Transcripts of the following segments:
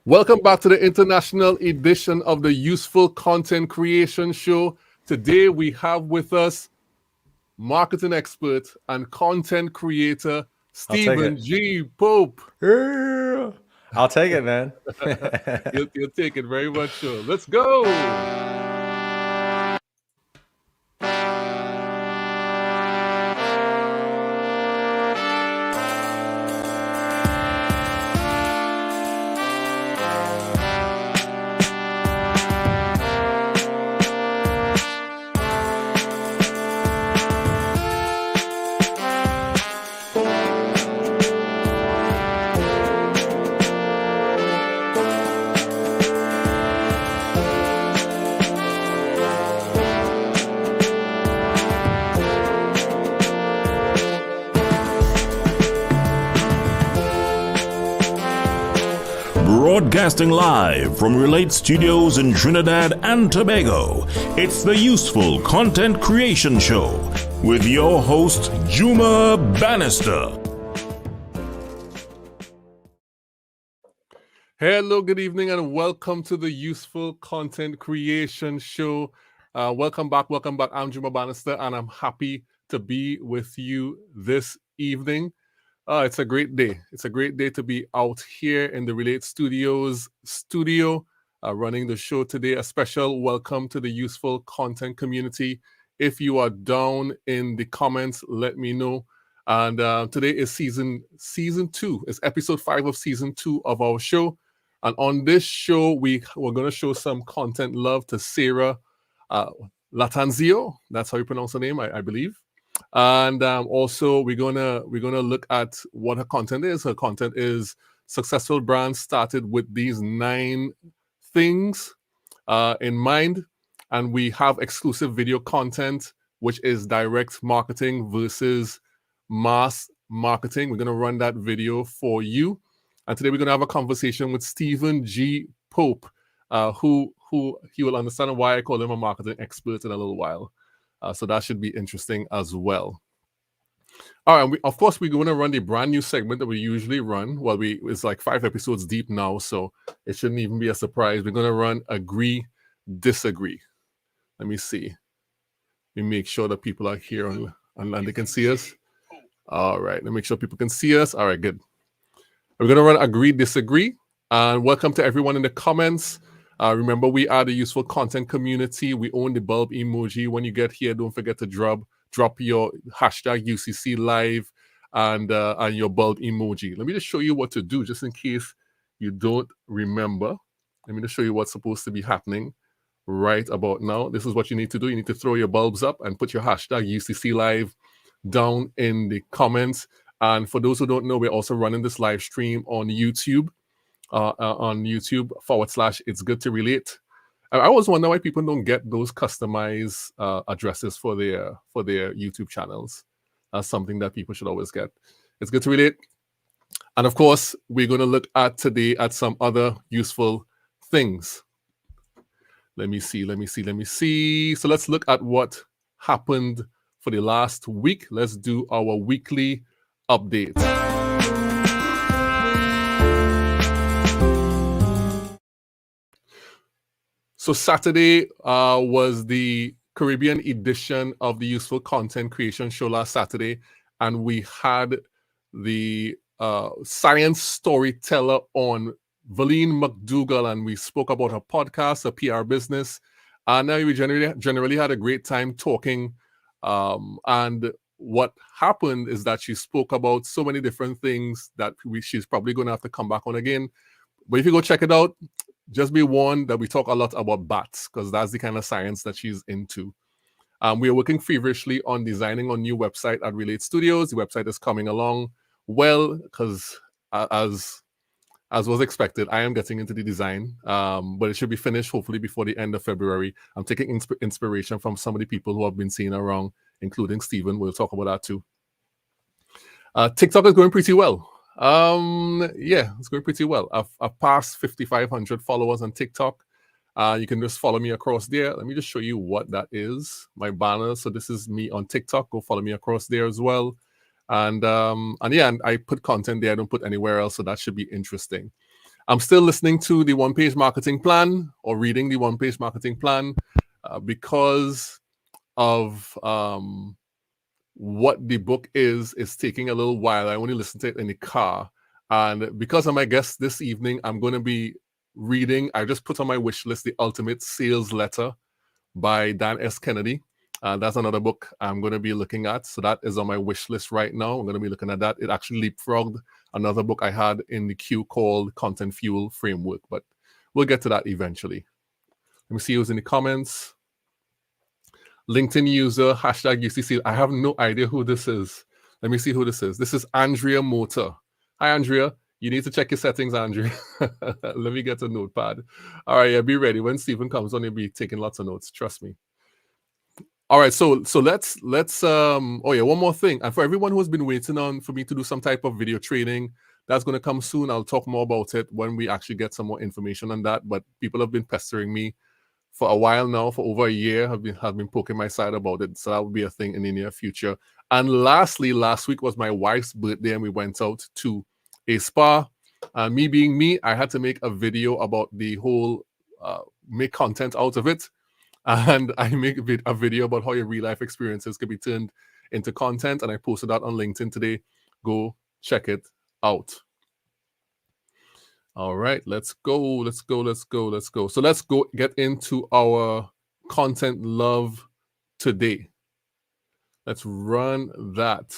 Welcome back to the international edition of the Useful Content Creation Show. Today we have with us marketing expert and content creator I'll take Stephen it. G. Pope. Yeah. I'll take it, man. You'll take it very much sure. Let's go. Broadcasting live from Relate Studios in Trinidad and Tobago, it's the Useful Content Creation Show with your host, Juma Bannister. Hello, good evening, and welcome to the Useful Content Creation Show. Welcome back. I'm Juma Bannister, and I'm happy to be with you this evening. It's a great day. It's a great day to be out here in the Relate Studios studio running the show today. A special welcome to the Useful Content community. If you are down in the comments, let me know. And today is season 2. It's episode 5 of season 2 of our show. And on this show, we're going to show some content love to Sarah Latanzio. That's how you pronounce her name, I believe. And also we're gonna look at what her content is. Her content is successful brands started with these 9 things in mind, and we have exclusive video content, which is direct marketing versus mass marketing. We're gonna run that video for you, and today we're gonna have a conversation with Stephen G. Pope, who he will understand why I call him a marketing expert in a little while. So that should be interesting as well. All right, of course, we're going to run the brand new segment that we usually run. Well, it's like 5 episodes deep now, so it shouldn't even be a surprise. We're going to run Agree, Disagree. Let me see. Let me make sure that people are here and they can see us. All right, let me make sure people can see us. All right, good. We're going to run Agree, Disagree. And welcome to everyone in the comments. Remember, we are the Useful Content community. We own the bulb emoji. When you get here, don't forget to drop your hashtag UCC live and your bulb emoji. Let me just show you what to do, just in case you don't remember. Let me just show you what's supposed to be happening right about now. This is what you need to do. You need to throw your bulbs up and put your hashtag UCC live down in the comments. And for those who don't know, we're also running this live stream on YouTube. On YouTube / It's Good to Relate. I always wonder why people don't get those customized addresses for their YouTube channels. That's something that people should always get. It's Good to Relate. And of course, we're going to look at today at some other useful things. Let me see. So let's look at what happened for the last week. Let's do our weekly update. So Saturday was the Caribbean edition of the Useful Content Creation Show last Saturday, and we had the science storyteller on, Valine McDougall, and we spoke about her podcast, her PR business, and we generally had a great time talking. And what happened is that she spoke about so many different things that she's probably going to have to come back on again. But if you go check it out, just be warned that we talk a lot about bats, because that's the kind of science that she's into. We are working feverishly on designing a new website at Relate Studios. The website is coming along well, because as was expected, I am getting into the design, but it should be finished hopefully before the end of February. I'm taking inspiration from some of the people who have been seen around, including Stephen. We'll talk about that too. TikTok is going pretty well. It's going pretty well. I've passed 5,500 followers on TikTok. You can just follow me across there. Let me just show you what that is. My banner. So this is me on TikTok. Go follow me across there as well. And I put content there. I don't put anywhere else. So that should be interesting. I'm still listening to the one-page marketing plan or reading the one-page marketing plan because of what the book is taking a little while. I only listen to it in the car. And because of my guest this evening, I'm going to be reading, I just put on my wish list, The Ultimate Sales Letter by Dan S. Kennedy. That's another book I'm going to be looking at. So that is on my wish list right now. I'm going to be looking at that. It actually leapfrogged another book I had in the queue called Content Fuel Framework, but we'll get to that eventually. Let me see who's in the comments. LinkedIn user, hashtag UCC. I have no idea who this is. Let me see who this is. This is Andrea Motor. Hi, Andrea. You need to check your settings, Andrea. Let me get a notepad. All right, yeah, be ready. When Stephen comes on, he'll be taking lots of notes. Trust me. All right, so let's oh yeah, one more thing. And for everyone who has been waiting on for me to do some type of video training, that's going to come soon. I'll talk more about it when we actually get some more information on that. But people have been pestering me for a while now, for over a year, have been poking my side about it. So that will be a thing in the near future. And lastly, last week was my wife's birthday, and we went out to a spa. Me being me, I had to make a video about the whole make content out of it. And I make a video about how your real life experiences can be turned into content. And I posted that on LinkedIn today. Go check it out. All right, let's go. So let's go get into our content love today. Let's run that.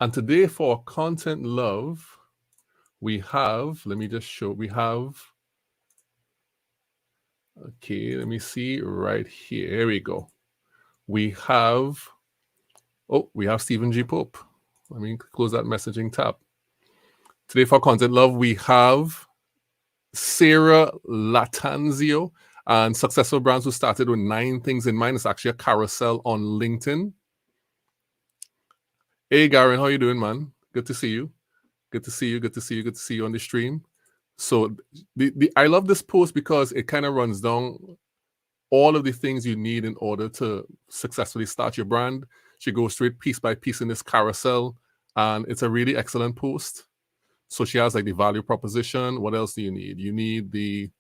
And today for content love, we have, let me just show, we have, okay, let me see right here. Here we go. We have Stephen G. Pope. Let me close that messaging tab. Today for Content Love, we have Sarah Latanzio and Successful Brands who started with 9 things in mind. It's actually a carousel on LinkedIn. Hey, Garen, how you doing, man? Good to see you. Good to see you on the stream. So I love this post because it kind of runs down all of the things you need in order to successfully start your brand. She goes through it piece by piece in this carousel, and it's a really excellent post. So she has like the value proposition. What else do you need? You need the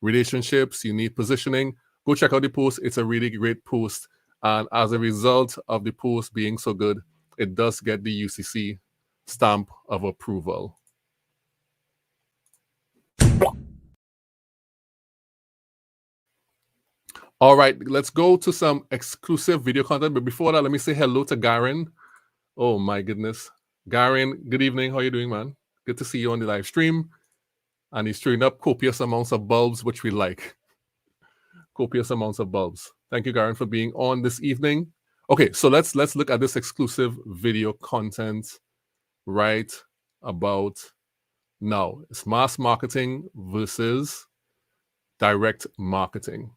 relationships. You need positioning. Go check out the post. It's a really great post. And as a result of the post being so good, it does get the UCC stamp of approval. All right, let's go to some exclusive video content. But before that, let me say hello to Garen. Oh my goodness. Garen, good evening. How are you doing, man? Good to see you on the live stream. And he's throwing up copious amounts of bulbs, which we like. Copious amounts of bulbs. Thank you, Garen, for being on this evening. Okay, so let's look at this exclusive video content right about now. It's mass marketing versus direct marketing.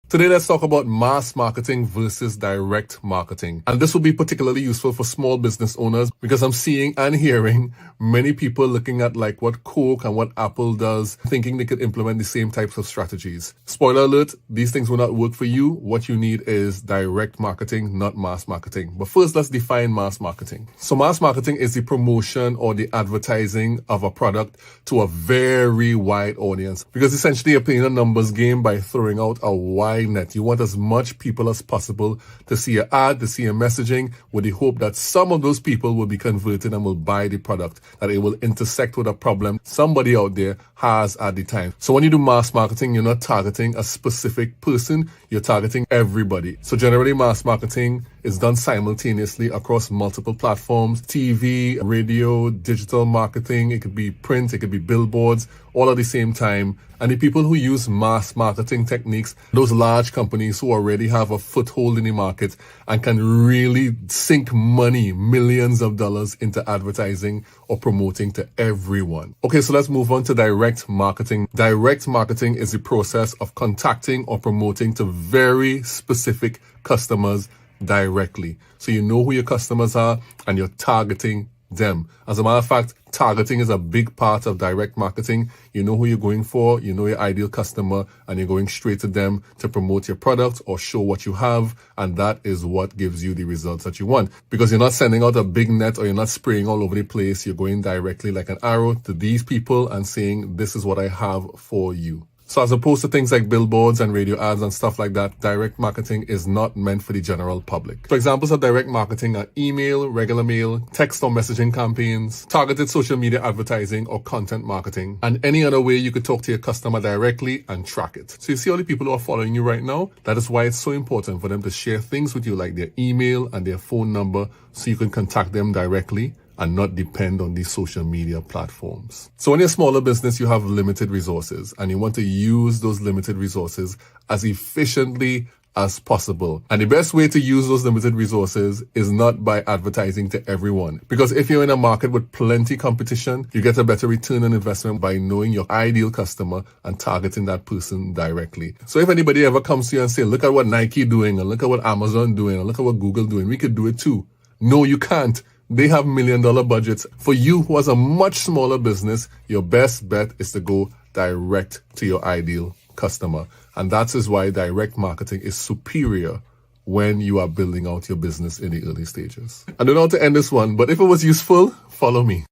Today, let's talk about mass marketing versus direct marketing. And this will be particularly useful for small business owners because I'm seeing and hearing many people looking at like what Coke and what Apple does, thinking they could implement the same types of strategies. Spoiler alert, these things will not work for you. What you need is direct marketing, not mass marketing. But first, let's define mass marketing. So mass marketing is the promotion or the advertising of a product to a very wide audience, because essentially you're playing a numbers game by throwing out a wide net. You want as much people as possible to see your ad, to see your messaging, with the hope that some of those people will be converted and will buy the product, that it will intersect with a problem somebody out there has at the time. So when you do mass marketing, you're not targeting a specific person, you're targeting everybody. So generally mass marketing is done simultaneously across multiple platforms: TV, radio, digital marketing. It could be print, it could be billboards, all at the same time. And the people who use mass marketing techniques, those large companies who already have a foothold in the market and can really sink money, millions of dollars into advertising or promoting to everyone. Okay, so let's move on to direct marketing. Direct marketing is the process of contacting or promoting to very specific customers directly. So you know who your customers are and you're targeting them. As a matter of fact, targeting is a big part of direct marketing. You know who you're going for, you know your ideal customer, and you're going straight to them to promote your product or show what you have. And that is what gives you the results that you want. Because you're not sending out a big net or you're not spraying all over the place. You're going directly like an arrow to these people and saying, this is what I have for you. So as opposed to things like billboards and radio ads and stuff like that, direct marketing is not meant for the general public. So examples of direct marketing are email, regular mail, text or messaging campaigns, targeted social media advertising or content marketing, and any other way you could talk to your customer directly and track it. So you see all the people who are following you right now? That is why it's so important for them to share things with you like their email and their phone number so you can contact them directly and not depend on these social media platforms. So when you're a smaller business, you have limited resources and you want to use those limited resources as efficiently as possible. And the best way to use those limited resources is not by advertising to everyone. Because if you're in a market with plenty competition, you get a better return on investment by knowing your ideal customer and targeting that person directly. So if anybody ever comes to you and say, look at what Nike doing, and look at what Amazon doing, and look at what Google doing, we could do it too. No, you can't. They have $1 million budgets. For you who has a much smaller business, your best bet is to go direct to your ideal customer. And that is why direct marketing is superior when you are building out your business in the early stages. I don't know how to end this one, but if it was useful, follow me.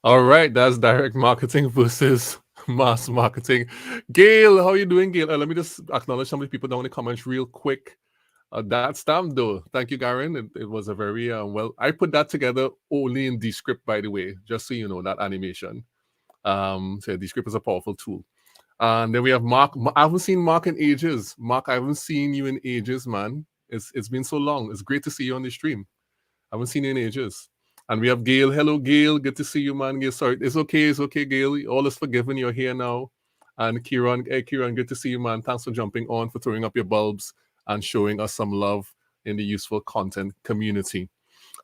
All right, that's direct marketing versus mass marketing. Gail, how are you doing, Gail? Let me just acknowledge some of the people down in the comments real quick. That stamp though, thank you, Garen. It was a very well. I put that together only in Descript, by the way, just so you know, that animation. So Descript is a powerful tool. And then we have Mark. I haven't seen Mark in ages. Mark, I haven't seen you in ages, man. It's been so long. It's great to see you on the stream. I haven't seen you in ages. And we have Gail. Hello, Gail. Good to see you, man. Gail, sorry, it's okay, Gail. All is forgiven. You're here now. And Kieran, Kieran, good to see you, man. Thanks for jumping on, for throwing up your bulbs and showing us some love in the useful content community.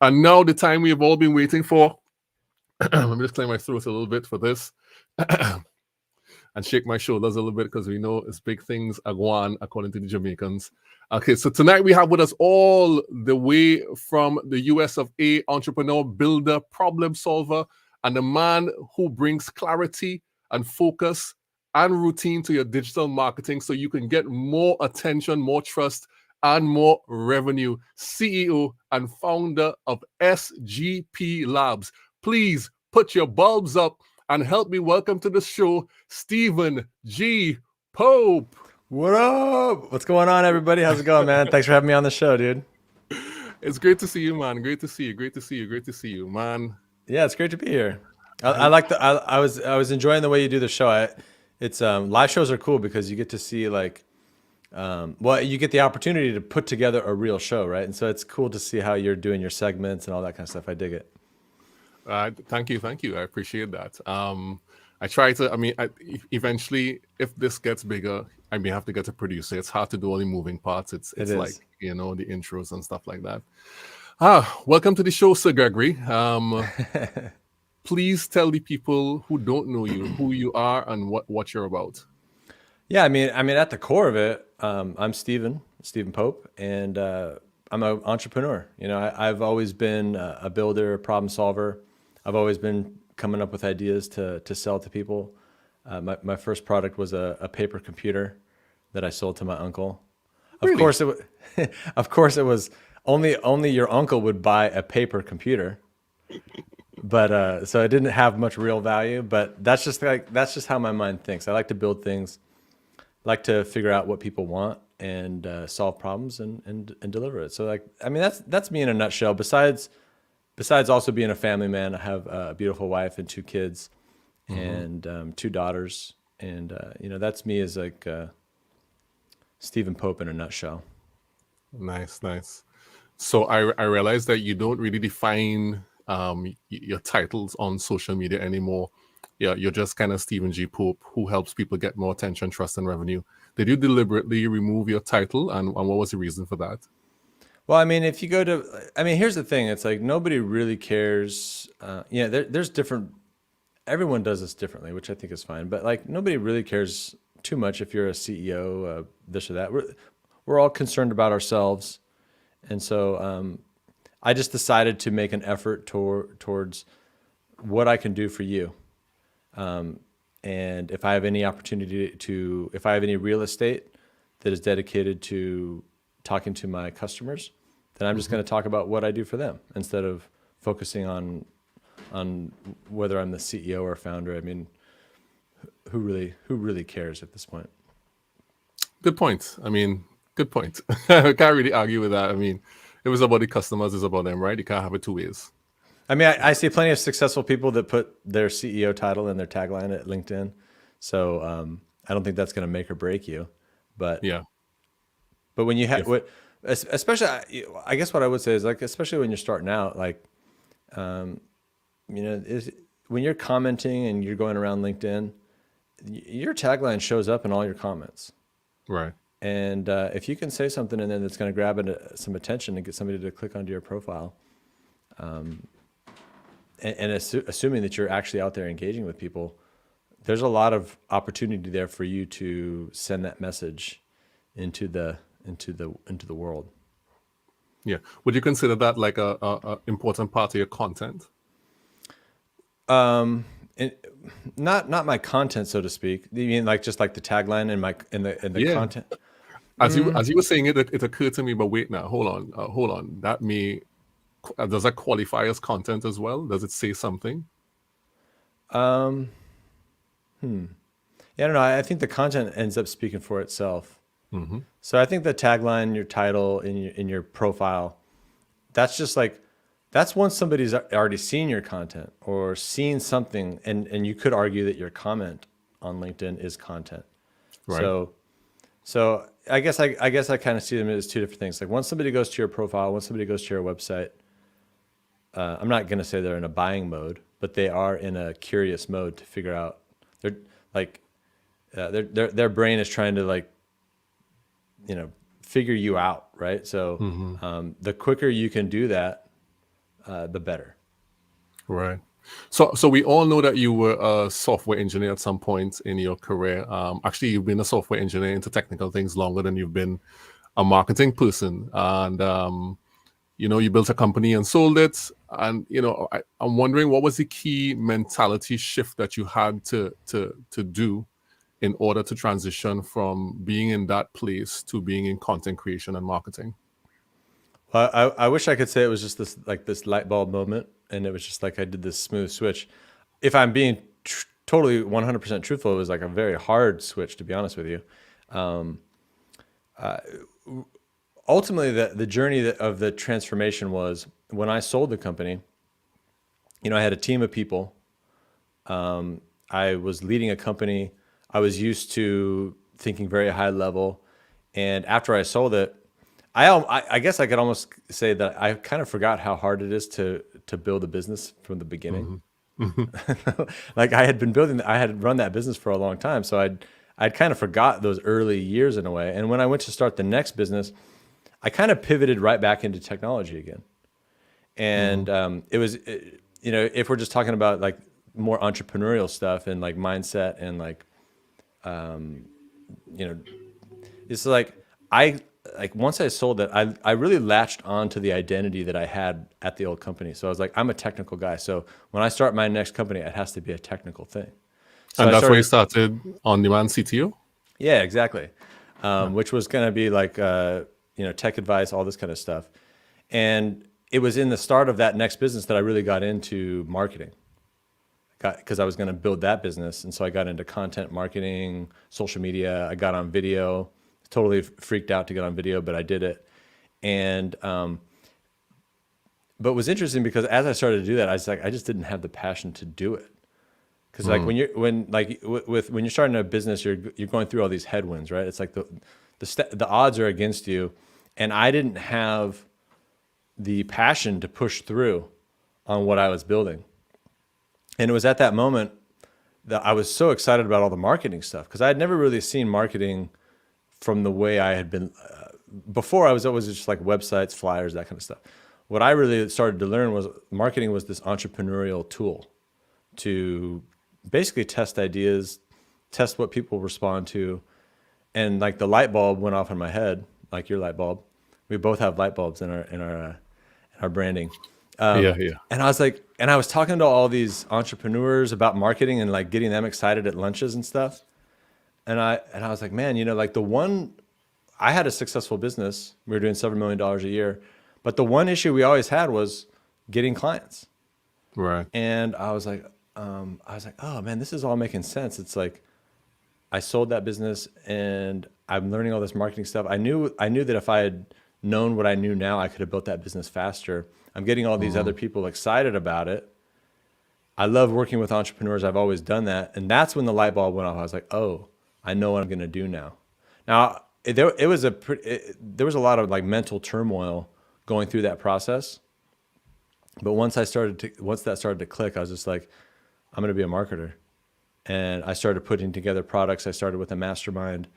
And now the time we have all been waiting for. Let me just clear my throat a little bit for this. And shake my shoulders a little bit because we know it's big things are going, according to the Jamaicans. Okay, so tonight we have with us all the way from the US of A, entrepreneur, builder, problem solver, and the man who brings clarity and focus and routine to your digital marketing so you can get more attention, more trust, and more revenue. CEO and founder of SGP Labs. Please put your bulbs up and help me welcome to the show, Stephen G. Pope. What up? What's going on, everybody? How's it going, man? Thanks for having me on the show, dude. It's great to see you, man. Great to see you, man. Yeah, it's great to be here. I was enjoying the way you do the show. It's live shows are cool because you get to see you get the opportunity to put together a real show, right? And so it's cool to see how you're doing your segments and all that kind of stuff. I dig it. Thank you. I appreciate that. I try to, eventually, if this gets bigger, I may have to get a producer. It's hard to do all the moving parts. It's like, the intros and stuff like that. Welcome to the show, Sir Gregory. Please tell the people who don't know you who you are and what you're about. Yeah, I mean, at the core of it, I'm Stephen Pope, and I'm an entrepreneur. I've always been a builder, a problem solver. I've always been coming up with ideas to sell to people. My first product was a paper computer that I sold to my uncle. Really? Of course, it was only your uncle would buy a paper computer. But so it didn't have much real value, but that's just how my mind thinks. I like to build things, like to figure out what people want and solve problems and deliver it. So that's me in a nutshell. Besides also being a family man, I have a beautiful wife and 2 kids and 2 daughters. And that's me as Stephen Pope in a nutshell. Nice. So I realized that you don't really define your titles on social media anymore. Yeah, you're just kind of Stephen G. Pope, who helps people get more attention, trust, and revenue. Did you deliberately remove your title, and what was the reason for that? Well, if you go to, here's the thing. It's like nobody really cares. There's different. Everyone does this differently, which I think is fine. But nobody really cares too much if you're a CEO, this or that. We're all concerned about ourselves, and so I just decided to make an effort towards what I can do for you. And if I have any opportunity if I have any real estate that is dedicated to talking to my customers, then I'm just going to talk about what I do for them instead of focusing on whether I'm the CEO or founder. I mean, who really cares at this point? Good point. I mean, good point. I can't really argue with that. I mean, it was about the customers, it's about them, right? You can't have it two ways. I mean, I see plenty of successful people that put their CEO title in their tagline at LinkedIn. So I don't think that's going to make or break you. But yeah. But when you have, especially, I guess what I would say is like, especially when you're starting out, like, when you're commenting and you're going around LinkedIn, your tagline shows up in all your comments. Right. And if you can say something in there that's going to grab some attention and get somebody to click onto your profile, and assuming that you're actually out there engaging with people, there's a lot of opportunity there for you to send that message into the world. Yeah. Would you consider that like a important part of your content? Not my content, so to speak. You mean like just like the tagline and the content? As you were saying it occurred to me, but wait now, hold on. Does that qualify as content as well? Does it say something? Yeah, I don't know. I think the content ends up speaking for itself. Mm-hmm. So I think the tagline, your title, in your profile, that's just like, that's once somebody's already seen your content or seen something, and you could argue that your comment on LinkedIn is content. Right. So I guess I kind of see them as two different things. Like once somebody goes to your profile, once somebody goes to your website, I'm not going to say they're in a buying mode, but they are in a curious mode to figure out. They're like, their brain is trying to like, figure you out, right? So the quicker you can do that, the better. Right. So we all know that you were a software engineer at some point in your career. Actually, you've been a software engineer into technical things longer than you've been a marketing person. And, you built a company and sold it. And, I'm wondering, what was the key mentality shift that you had to do in order to transition from being in that place to being in content creation and marketing? Well, I wish I could say it was just this light bulb moment, and it was just like I did this smooth switch. If I'm being totally 100% truthful, it was like a very hard switch, to be honest with you. Ultimately, the journey of the transformation was when I sold the company. I had a team of people. I was leading a company. I was used to thinking very high level, and after I sold it, I guess I could almost say that I kind of forgot how hard it is to build a business from the beginning. Mm-hmm. Like I had run that business for a long time, so I'd kind of forgot those early years in a way. And when I went to start the next business, I kind of pivoted right back into technology again. And it was, if we're just talking about like more entrepreneurial stuff and like mindset and like, it's like once I sold it, I really latched on to the identity that I had at the old company. So I was like, I'm a technical guy. So when I start my next company, it has to be a technical thing. So and that's where you started On-Demand CTO? Yeah, exactly. Which was going to be like, tech advice, all this kind of stuff. And it was in the start of that next business that I really got into marketing. Because I was going to build that business. And so I got into content marketing, social media. I got on video. Totally freaked out to get on video, but I did it. And but it was interesting because as I started to do that, I was like, I just didn't have the passion to do it. Because like when you're starting a business, you're going through all these headwinds, right? It's like the odds are against you, and I didn't have the passion to push through on what I was building. And it was at that moment that I was so excited about all the marketing stuff because I had never really seen marketing from the way I had been before. I was always just like websites, flyers, that kind of stuff. What I really started to learn was marketing was this entrepreneurial tool to basically test ideas, test what people respond to. And like the light bulb went off in my head, like your light bulb. We both have light bulbs in our our branding. Yeah. And I was talking to all these entrepreneurs about marketing and like getting them excited at lunches and stuff. And I was like, man, I had a successful business. We were doing several $1 million a year, but the one issue we always had was getting clients. Right. And I was like, oh man, this is all making sense. It's like, I sold that business and I'm learning all this marketing stuff. I knew that if I had known what I knew now, I could have built that business faster. I'm getting all these other people excited about it. I love working with entrepreneurs. I've always done that. And that's when the light bulb went off. I was like, oh, I know what I'm going to do now. Now, there was a lot of like mental turmoil going through that process. But once that started to click, I was just like, I'm going to be a marketer. And I started putting together products. I started with a mastermind.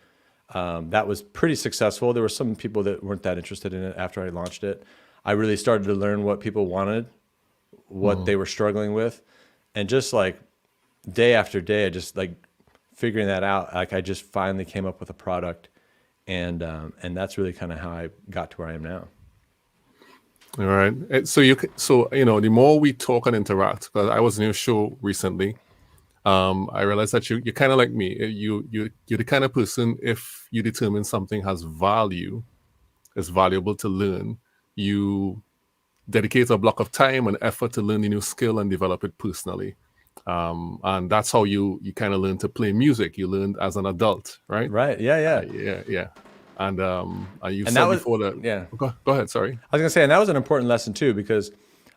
That was pretty successful. There were some people that weren't that interested in it after I launched it. I really started to learn what people wanted, what they were struggling with. And just like day after day, I just like figuring that out. Like I just finally came up with a product. And that's really kind of how I got to where I am now. All right. So the more we talk and interact, because I was in your show recently, I realized that you're kind of like me. You're the kind of person, if you determine something has value, is valuable to learn, you dedicate a block of time and effort to learn the new skill and develop it personally. And that's how you kind of learn to play music. You learned as an adult, right? Right. Yeah. Yeah. And you And said that was, before that. yeah. Go ahead. Sorry. I was gonna say, and that was an important lesson too, because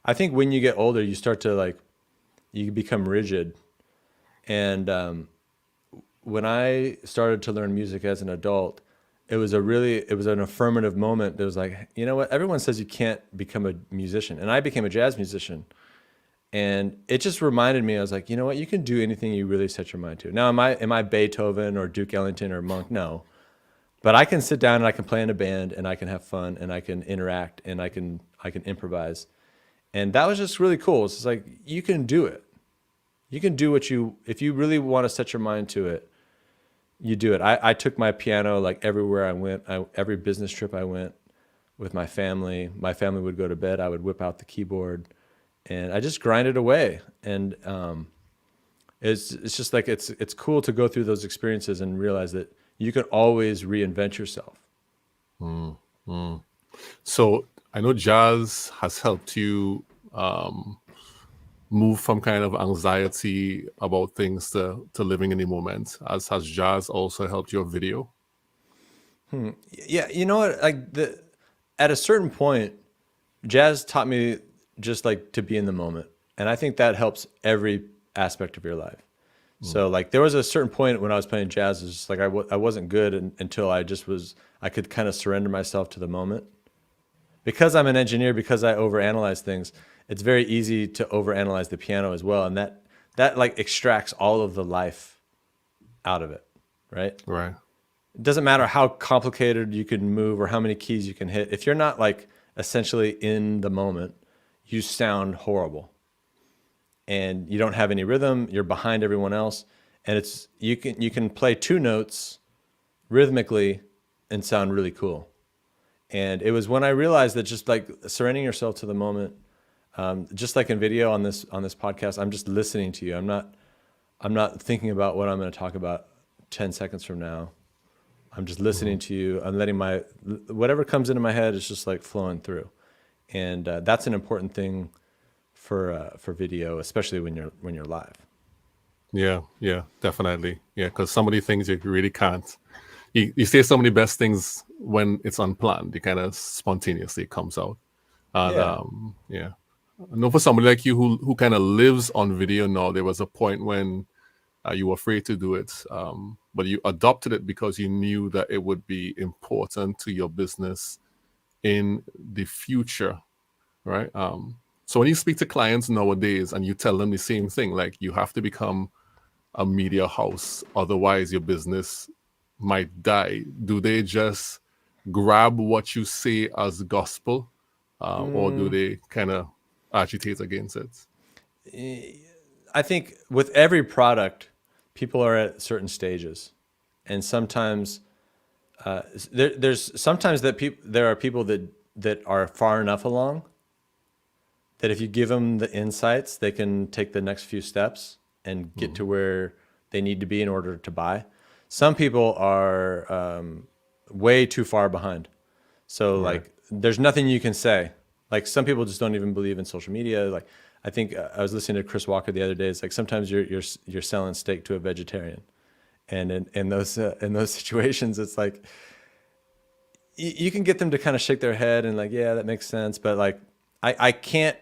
I think when you get older, you start to you become rigid. And when I started to learn music as an adult, it was an affirmative moment. That was like, you know what? Everyone says you can't become a musician, and I became a jazz musician. And it just reminded me, I was like, you know what? You can do anything you really set your mind to. Now, am I Beethoven or Duke Ellington or Monk? No. But I can sit down and I can play in a band and I can have fun and I can interact and I can improvise. And that was just really cool. It's just like, you can do it. You can do if you really want to set your mind to it, you do it. I took my piano like everywhere I went, every business trip I went with my family. My family would go to bed. I would whip out the keyboard and I just grinded away. And it's just like, it's cool to go through those experiences and realize that you can always reinvent yourself. So I know jazz has helped you move from kind of anxiety about things to living in the moment. As has jazz also helped your video? Yeah, you know what? At a certain point, jazz taught me just like to be in the moment, and I think that helps every aspect of your life. So like there was a certain point when I was playing jazz, it's just like I wasn't good until I could kind of surrender myself to the moment. Because I'm an engineer, because I overanalyze things, it's very easy to overanalyze the piano as well, and that like extracts all of the life out of it, right? Right. It doesn't matter how complicated you can move or how many keys you can hit. If you're not like essentially in the moment, you sound horrible. And you don't have any rhythm, you're behind everyone else, and you can play two notes rhythmically and sound really cool. And it was when I realized that just like surrendering yourself to the moment, just like in video on this podcast, I'm just listening to you. I'm not thinking about what I'm going to talk about 10 seconds from now. I'm just listening to you. I'm letting whatever comes into my head is just like flowing through, and that's an important thing for video, especially when you're live. Yeah, definitely. Yeah, because some of the things you really can't. You say some of the best things when it's unplanned. It kind of spontaneously comes out. And yeah. I know for somebody like you who kind of lives on video now, there was a point when you were afraid to do it, but you adopted it because you knew that it would be important to your business in the future, right? So when you speak to clients nowadays and you tell them the same thing, like you have to become a media house, otherwise your business might die, do they just grab what you say as gospel, or do they kind of agitate against it? I think with every product, people are at certain stages, and sometimes there are people that are far enough along that if you give them the insights, they can take the next few steps and get to where they need to be in order to buy. Some people are way too far behind. So like, there's nothing you can say. Like some people just don't even believe in social media. Like I think I was listening to Chris Walker the other day. It's like sometimes you're selling steak to a vegetarian, and in those situations, it's like you can get them to kind of shake their head and like, yeah, that makes sense. But like I can't.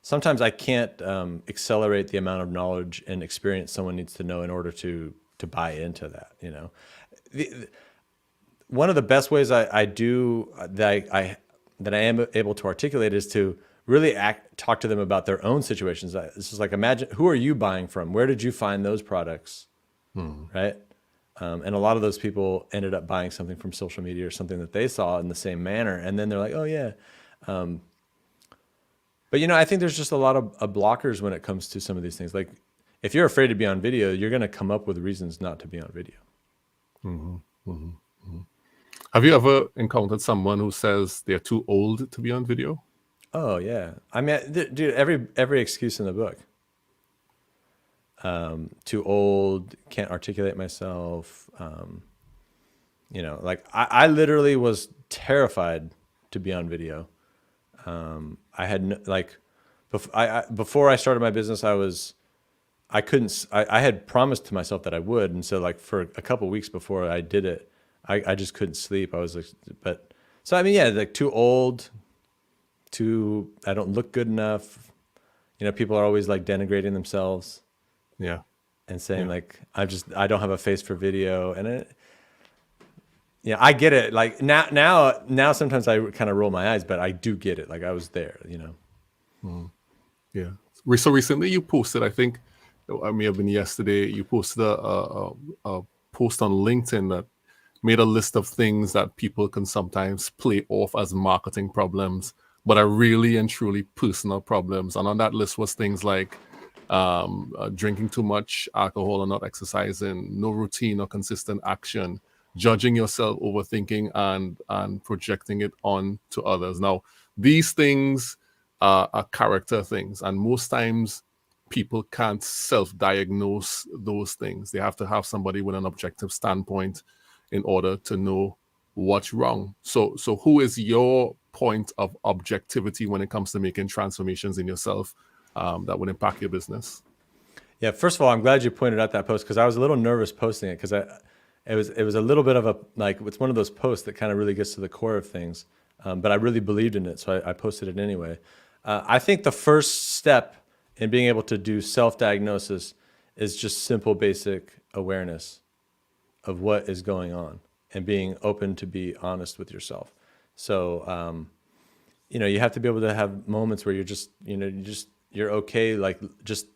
Sometimes I can't accelerate the amount of knowledge and experience someone needs to know in order to buy into that. You know, one of the best ways I do that I am able to articulate is to really talk to them about their own situations. It's just like, imagine, who are you buying from? Where did you find those products? Right? And a lot of those people ended up buying something from social media or something that they saw in the same manner. And then they're like, oh yeah. But you know, I think there's just a lot of blockers when it comes to some of these things. Like if you're afraid to be on video, you're going to come up with reasons not to be on video. Have you ever encountered someone who says they're too old to be on video? Oh yeah. I mean, dude, every excuse in the book. Too old, can't articulate myself. You know, like I literally was terrified to be on video. I had before I started my business, I had promised to myself that I would. And so like for a couple of weeks before I did it, I just couldn't sleep. I was like, so I mean, yeah, like too old, I don't look good enough. You know, people are always like denigrating themselves. Yeah. And saying like, I don't have a face for video. And I get it. Like now sometimes I kind of roll my eyes, but I do get it. Like I was there, you know? Yeah. So recently you posted, I think it may have been yesterday, you posted a post on LinkedIn that made a list of things that people can sometimes play off as marketing problems, but are really and truly personal problems. And on that list was things like drinking too much alcohol or not exercising, no routine or consistent action, judging yourself, overthinking, and projecting it on to others. Now, these things are character things, and most times people can't self-diagnose those things. They have to have somebody with an objective standpoint in order to know what's wrong. So who is your point of objectivity when it comes to making transformations in yourself that would impact your business? Yeah, first of all, I'm glad you pointed out that post because I was a little nervous posting it because it was a little bit of a, like, it's one of those posts that kind of really gets to the core of things. But I really believed in it, so I posted it anyway. I think the first step in being able to do self-diagnosis is just simple, basic awareness of what is going on and being open to be honest with yourself. So, you have to be able to have moments where you're okay, like just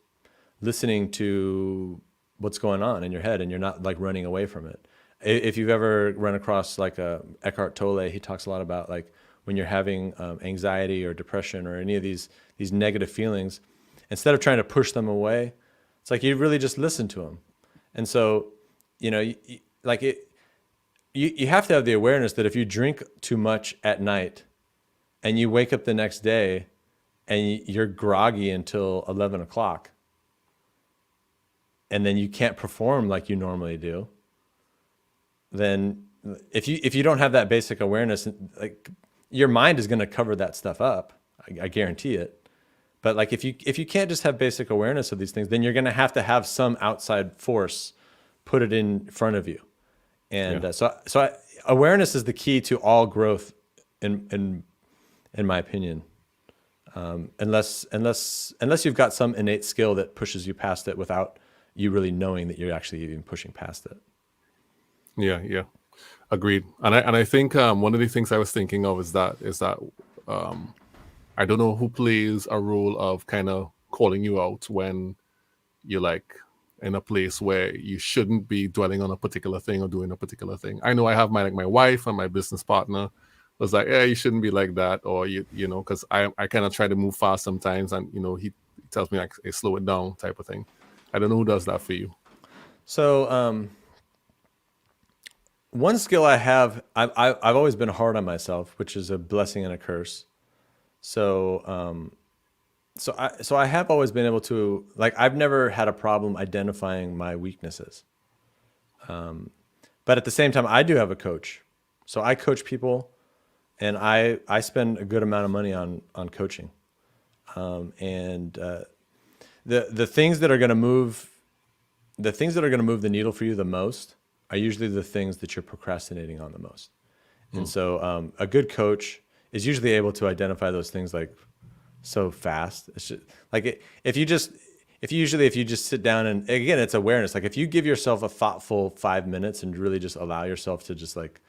listening to what's going on in your head and you're not like running away from it. If you've ever run across like Eckhart Tolle, he talks a lot about like when you're having anxiety or depression or any of these negative feelings, instead of trying to push them away, it's like you really just listen to them. And so, you have to have the awareness that if you drink too much at night and you wake up the next day and you're groggy until 11 o'clock, and then you can't perform like you normally do, then if you don't have that basic awareness, like your mind is going to cover that stuff up. I guarantee it. But like if you can't just have basic awareness of these things, then you're going to have some outside force put it in front of you. And so awareness is the key to all growth, in my opinion. Unless you've got some innate skill that pushes you past it without you really knowing that you're actually even pushing past it. Yeah, agreed. And I think one of the things I was thinking of is that I don't know who plays a role of kind of calling you out when you're like in a place where you shouldn't be dwelling on a particular thing or doing a particular thing. I know I have my wife and my business partner was like, yeah, you shouldn't be like that, or you know, because I kind of try to move fast sometimes, and he tells me like, hey, slow it down type of thing. I don't know who does that for you. So one skill I have, I've always been hard on myself, which is a blessing and a curse. So So I have always been able to, like, I've never had a problem identifying my weaknesses. But at the same time, I do have a coach. So I coach people, and I spend a good amount of money on coaching. The things that are going to move, the needle for you the most are usually the things that you're procrastinating on the most. And so a good coach is usually able to identify those things like so fast. It's just, like if you just sit down, and again, it's awareness. Like if you give yourself a thoughtful 5 minutes and really just allow yourself to just like,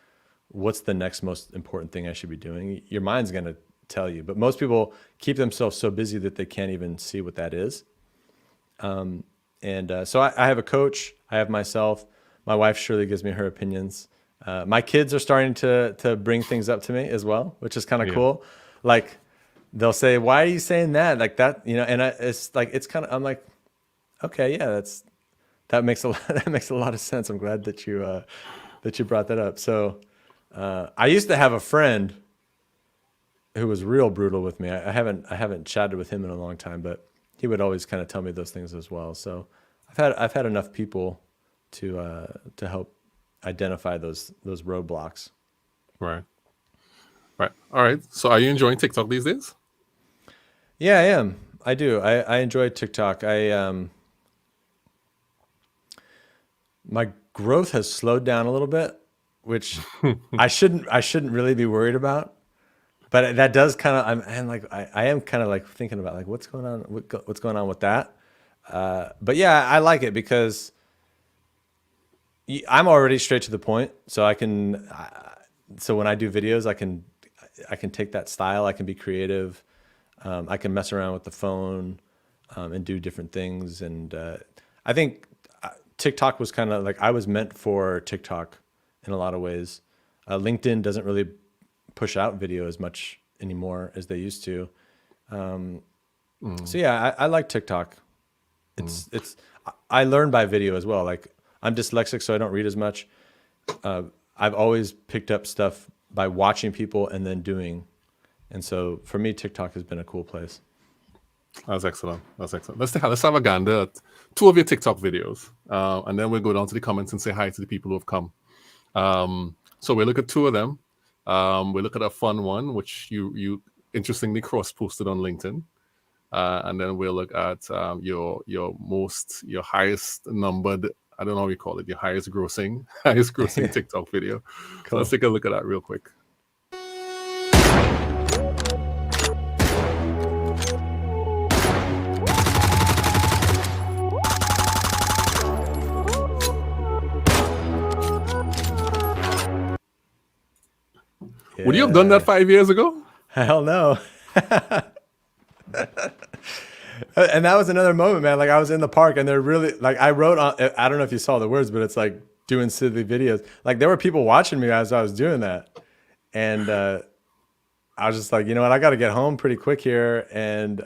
what's the next most important thing I should be doing? Your mind's going to tell you. But most people keep themselves so busy that they can't even see what that is. So I have a coach. I have myself. My wife surely gives me her opinions. My kids are starting to bring things up to me as well, which is kind of cool. Like they'll say, "Why are you saying that?" Like that, And it's like I'm like, okay, yeah, that makes a lot of sense. I'm glad that you brought that up. So I used to have a friend who was real brutal with me. I haven't chatted with him in a long time, but he would always kind of tell me those things as well. So I've had enough people to help identify those roadblocks. Right. All right. So are you enjoying TikTok these days? Yeah, I am. I do. I enjoy TikTok. My growth has slowed down a little bit, which I shouldn't really be worried about. But that does kind of, I am kind of like thinking about like what's going on with that. But yeah, I like it because I'm already straight to the point. So so when I do videos, I can take that style. I can be creative. I can mess around with the phone and do different things. And I think TikTok was kind of like, I was meant for TikTok in a lot of ways. LinkedIn doesn't really push out video as much anymore as they used to. So yeah, I like TikTok. I learn by video as well. Like I'm dyslexic, so I don't read as much. I've always picked up stuff by watching people and then doing. And so for me, TikTok has been a cool place. That's excellent. Let's have a gander at 2 of your TikTok videos. And then we'll go down to the comments and say hi to the people who have come. So we'll look at 2 of them. We'll look at a fun one, which you interestingly cross-posted on LinkedIn. And then we'll look at your highest numbered, I don't know what you call it, your highest grossing TikTok video. Cool. So let's take a look at that real quick. Yeah. Would you have done that 5 years ago? Hell no. And that was another moment, man. Like I was in the park and they're really like, I wrote on, I don't know if you saw the words, but it's like doing silly videos. Like there were people watching me as I was doing that. And I was just like, you know what, I got to get home pretty quick here. And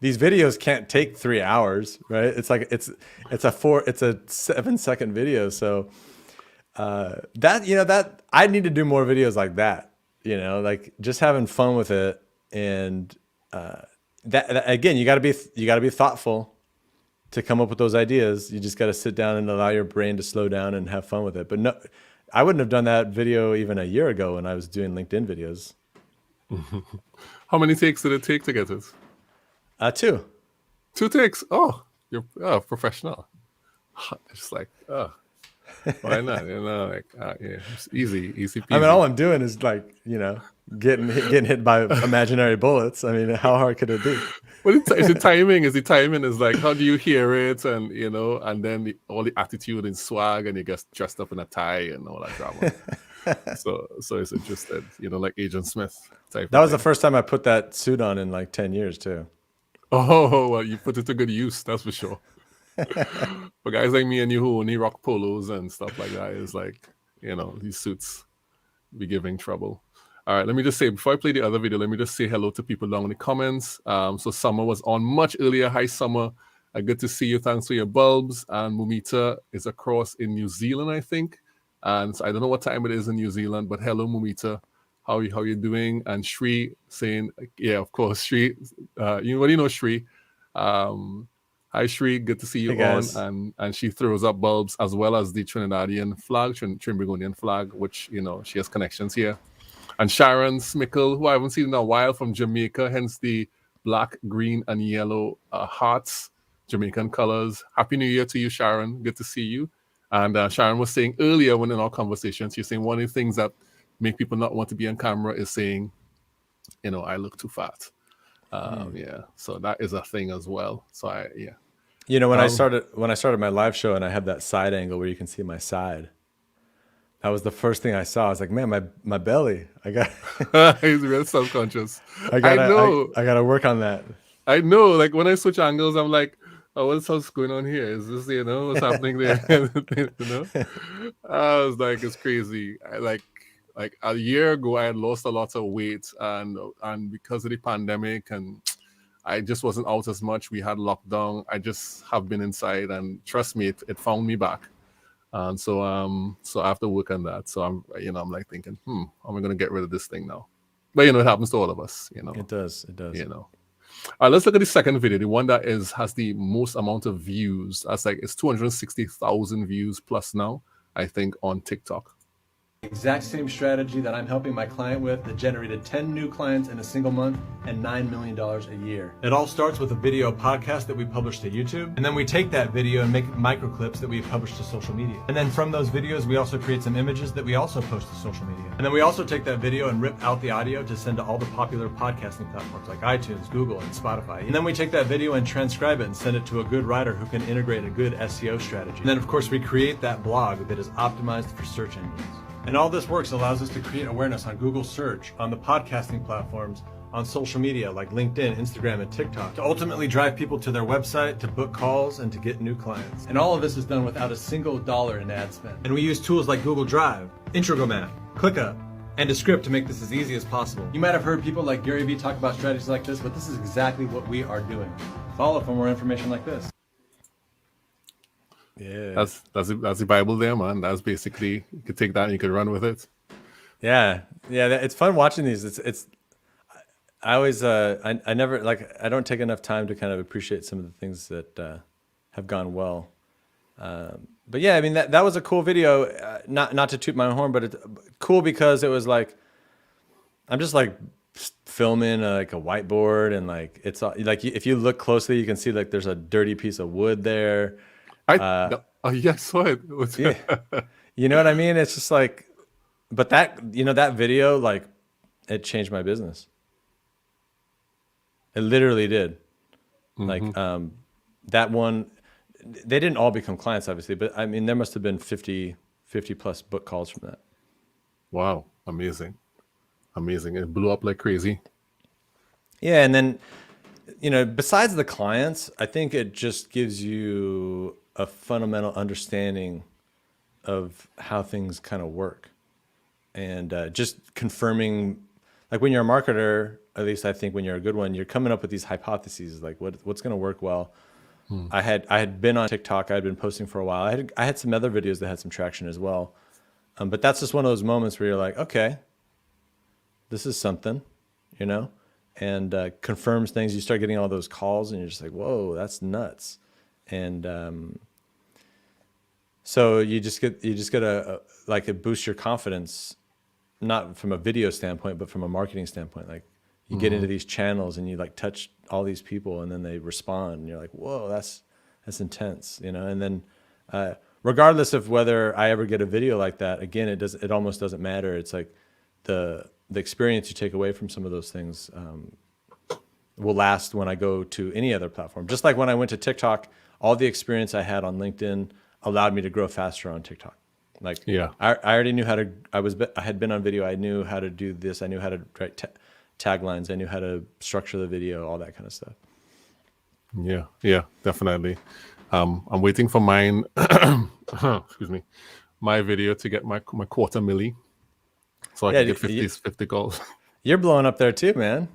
these videos can't take 3 hours, right? It's like, it's a 7-second video. So that I need to do more videos like that, like just having fun with it. And that again, you got to be thoughtful to come up with those ideas. You just got to sit down and allow your brain to slow down and have fun with it. But no, I wouldn't have done that video even a year ago when I was doing LinkedIn videos. How many takes did it take to get it? 2. 2 takes. Oh, you're professional. It's like, why not? Yeah, it's easy peasy. I mean, all I'm doing is like, getting hit by imaginary bullets. I mean, how hard could it be? Well, it's the timing. The timing is like, how do you hear it? And, and then all the attitude and swag, and you get dressed up in a tie and all that drama. So it's interesting, like Agent Smith type. That was the first time I put that suit on in like 10 years too. Oh, well, you put it to good use. That's for sure. For guys like me and you who only rock polos and stuff like that, is like, these suits be giving trouble. All right, let me just say, before I play the other video, let me just say hello to people down in the comments. So Summer was on much earlier. Hi, Summer. Good to see you. Thanks for your bulbs. And Mumita is across in New Zealand, I think. And so I don't know what time it is in New Zealand, but hello, Mumita. how you doing? And Shri saying, yeah, of course, Shri. What do you know, Shri? Hi, Shri. Good to see you Hey, on. guys. And she throws up bulbs as well as the Trinidadian flag, Trinbagonian flag, which she has connections here. And Sharon Smickle, who I haven't seen in a while, from Jamaica, hence the black, green, and yellow hearts, Jamaican colors. Happy New Year to you, Sharon. Good to see you. And Sharon was saying earlier when in our conversations, she's saying one of the things that make people not want to be on camera is saying, I look too fat. Yeah, so that is a thing as well. So When I started my live show and I had that side angle where you can see my side, that was the first thing I saw. I was like, man, my belly. He's real self-conscious. I gotta work on that. I know. Like when I switch angles, I'm like, oh, what's going on here? Is this, what's happening there? I was like, it's crazy. Like a year ago, I had lost a lot of weight, and because of the pandemic, and I just wasn't out as much. We had lockdown. I just have been inside, and trust me, it found me back. And so I have to work on that. So I'm like thinking, how am I going to get rid of this thing now? But it happens to all of us. It does. Let's look at the second video, the one that has the most amount of views. It's 260,000 views plus now, I think, on TikTok. Exact same strategy that I'm helping my client with that generated 10 new clients in a single month and $9 million a year. It all starts with a video podcast that we publish to YouTube, and then we take that video and make micro clips that we publish to social media. And then from those videos, we also create some images that we also post to social media. And then we also take that video and rip out the audio to send to all the popular podcasting platforms like iTunes, Google, and Spotify. And then we take that video and transcribe it and send it to a good writer who can integrate a good SEO strategy. And then of course we create that blog that is optimized for search engines. And all this works allows us to create awareness on Google search, on the podcasting platforms, on social media like LinkedIn, Instagram, and TikTok, to ultimately drive people to their website, to book calls, and to get new clients. And all of this is done without a single dollar in ad spend. And we use tools like Google Drive, Introgomat, ClickUp, and Descript to make this as easy as possible. You might have heard people like Gary Vee talk about strategies like this, but this is exactly what we are doing. Follow for more information like this. Yeah, that's the Bible there, man. That's basically, you could take that and you could run with it. Yeah. It's fun watching these. I always I never I don't take enough time to kind of appreciate some of the things that have gone well. But yeah, I mean that was a cool video. Not to toot my own horn, but it's cool because it was like I'm just like filming a whiteboard, and it's like if you look closely, you can see there's a dirty piece of wood there. Yes, what? Yeah. You know what I mean? It's just but that that video it changed my business. It literally did. Mm-hmm. That one, they didn't all become clients, obviously, but I mean there must have been 50 plus book calls from that. Wow, amazing. It blew up like crazy. Yeah, and then besides the clients, I think it just gives you a fundamental understanding of how things kind of work, and just confirming, when you're a marketer, at least I think when you're a good one, you're coming up with these hypotheses, what's going to work well. I had been on TikTok. I had been posting for a while. I had some other videos that had some traction as well, but that's just one of those moments where you're like, okay, this is something, and confirms things. You start getting all those calls, and you're just like, whoa, that's nuts. And so you just get it boosts your confidence, not from a video standpoint, but from a marketing standpoint. You get into these channels and you touch all these people, and then they respond, and you're like, whoa, that's intense, And then regardless of whether I ever get a video like that, again, it almost doesn't matter. It's like the experience you take away from some of those things will last when I go to any other platform. Just like when I went to TikTok, all the experience I had on LinkedIn allowed me to grow faster on TikTok. I already knew how to. I had been on video. I knew how to do this. I knew how to write taglines. I knew how to structure the video, all that kind of stuff. Yeah, definitely. I'm waiting for mine. Excuse me, my video to get my quarter milli, so I can get 50 calls. You're blowing up there too, man.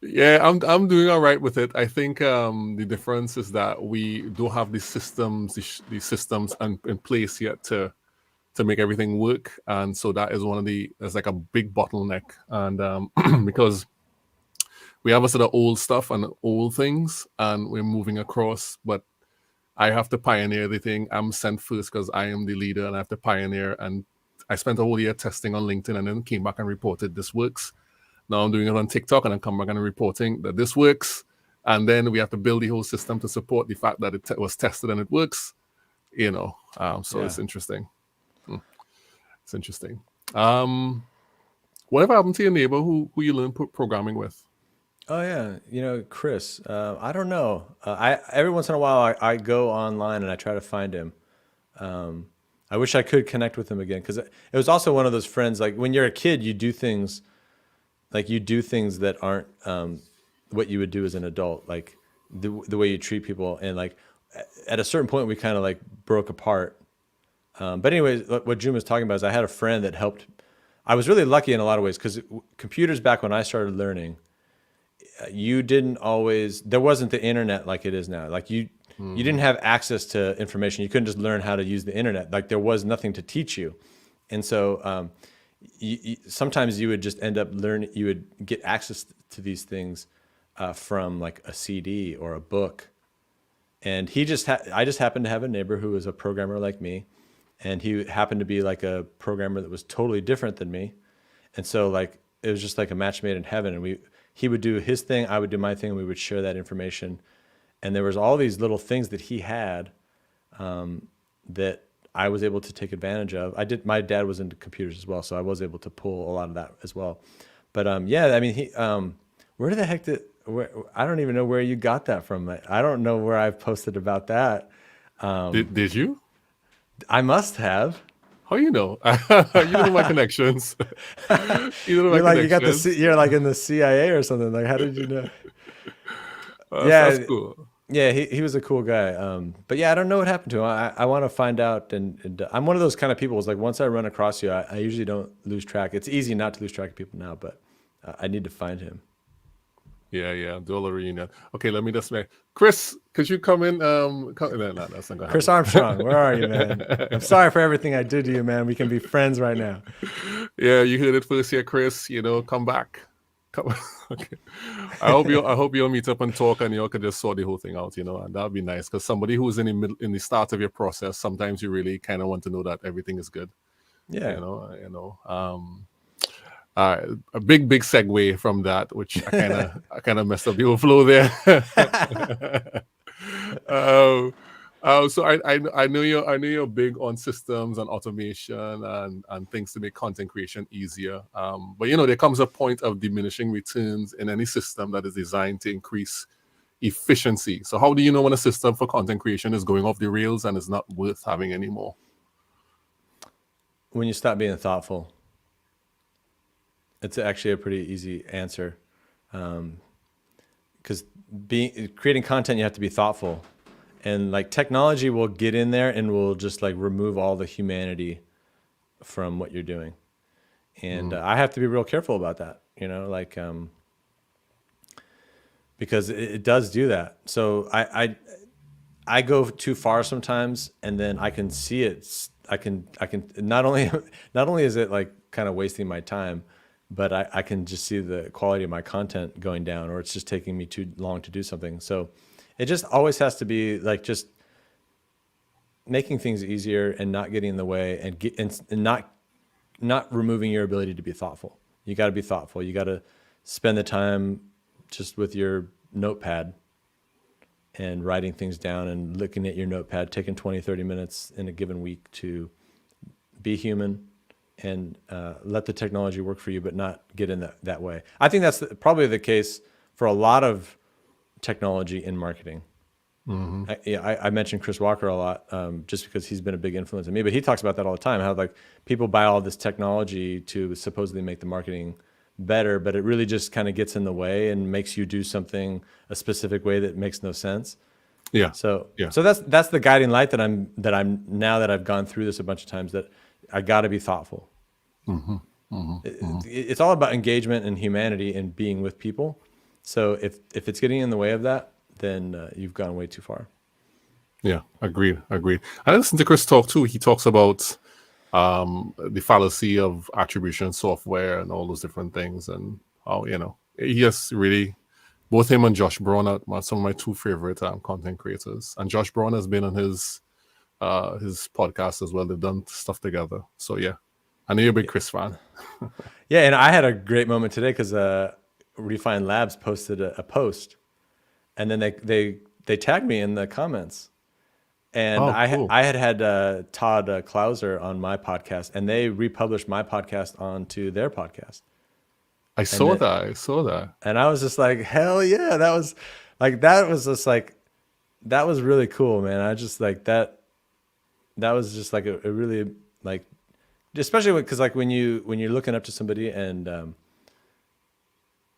Yeah, I'm doing all right with it. I think the difference is that we don't have the systems in place yet to to make everything work. And so that is there's like a big bottleneck. And because we have a sort of old stuff and old things, and we're moving across, but I have to pioneer the thing. I'm sent first because I am the leader and I have to pioneer. And I spent a whole year testing on LinkedIn and then came back and reported this works. Now I'm doing it on TikTok and I come back and reporting that this works. And then we have to build the whole system to support the fact that it was tested and it works. It's interesting. It's interesting. Whatever happened to your neighbor who you learned programming with? Oh yeah, Chris. I don't know. Every once in a while I go online and I try to find him. I wish I could connect with him again because it was also one of those friends. Like when you're a kid, you do things that aren't what you would do as an adult, like the way you treat people. And like at a certain point, we kind of like broke apart. But anyways, what June was talking about is I had a friend that helped. I was really lucky in a lot of ways because computers back when I started learning, there wasn't the internet like it is now. Like you didn't have access to information. You couldn't just learn how to use the internet. Like there was nothing to teach you. And so sometimes you would just end up learning, you would get access to these things from like a CD or a book. And I just happened to have a neighbor who was a programmer like me. And he happened to be like a programmer that was totally different than me. And so like, it was just like a match made in heaven. And he would do his thing, I would do my thing, and we would share that information. And there was all these little things that he had that I was able to take advantage of. My dad was into computers as well, so I was able to pull a lot of that as well. But I mean, where the heck I don't even know where you got that from. I don't know where I've posted about that. Did you? I must have. How you know? You know my connections. You're like in the CIA or something. Like, how did you know? That's cool. Yeah, he was a cool guy. But yeah, I don't know what happened to him. I want to find out. And I'm one of those kind of people. It's like once I run across you, I usually don't lose track. It's easy not to lose track of people now, but I need to find him. Yeah. Do a little reunion. Okay, let me just make Chris. Could you come in? No, that's not gonna Chris Armstrong, where are you, man? I'm sorry for everything I did to you, man. We can be friends right now. Yeah, you heard it first here, Chris. Come back. Come. Okay. I hope you'll meet up and talk, and you could just sort the whole thing out. And that'd be nice because somebody who's in the start of your process, sometimes you really kind of want to know that everything is good. Yeah. A big segue from that, which I kind of messed up the whole flow there. So I know you're big on systems and automation and things to make content creation easier. But there comes a point of diminishing returns in any system that is designed to increase efficiency. So how do you know when a system for content creation is going off the rails and is not worth having anymore? When you stop being thoughtful. It's actually a pretty easy answer, because creating content, you have to be thoughtful, and like technology will get in there and will just like remove all the humanity from what you're doing, and I have to be real careful about that, because it does do that. So I go too far sometimes, and then I can see it. I can not only is it like kind of wasting my time, but I can just see the quality of my content going down, or it's just taking me too long to do something. So it just always has to be like just making things easier and not getting in the way and not removing your ability to be thoughtful. You got to be thoughtful. You got to spend the time just with your notepad and writing things down and looking at your notepad, taking 20, 30 minutes in a given week to be human and let the technology work for you, but not get in that way. I think that's probably the case for a lot of technology in marketing. Mm-hmm. I mentioned Chris Walker a lot just because he's been a big influence on me, but he talks about that all the time, how like people buy all this technology to supposedly make the marketing better, but it really just kind of gets in the way and makes you do something a specific way that makes no sense. Yeah. So that's the guiding light that I'm now that I've gone through this a bunch of times, that I got to be thoughtful. Mm-hmm. Mm-hmm. It's all about engagement and humanity and being with people. So if it's getting in the way of that, then you've gone way too far. Yeah, agreed. I listened to Chris talk too. He talks about the fallacy of attribution software and all those different things, and how he just really, both him and Josh Braun are some of my two favorite content creators. And Josh Braun has been on his podcast as well. They've done stuff together. So yeah, I know you're a big Chris fan. Yeah, and I had a great moment today because Refine Labs posted a post, and then they tagged me in the comments, and Cool. I had Todd Clauser on my podcast, and they republished my podcast onto their podcast. I saw that. And I was just like, hell yeah, that was really cool, man. I just like that was just like a really, like, especially because like when you're looking up to somebody and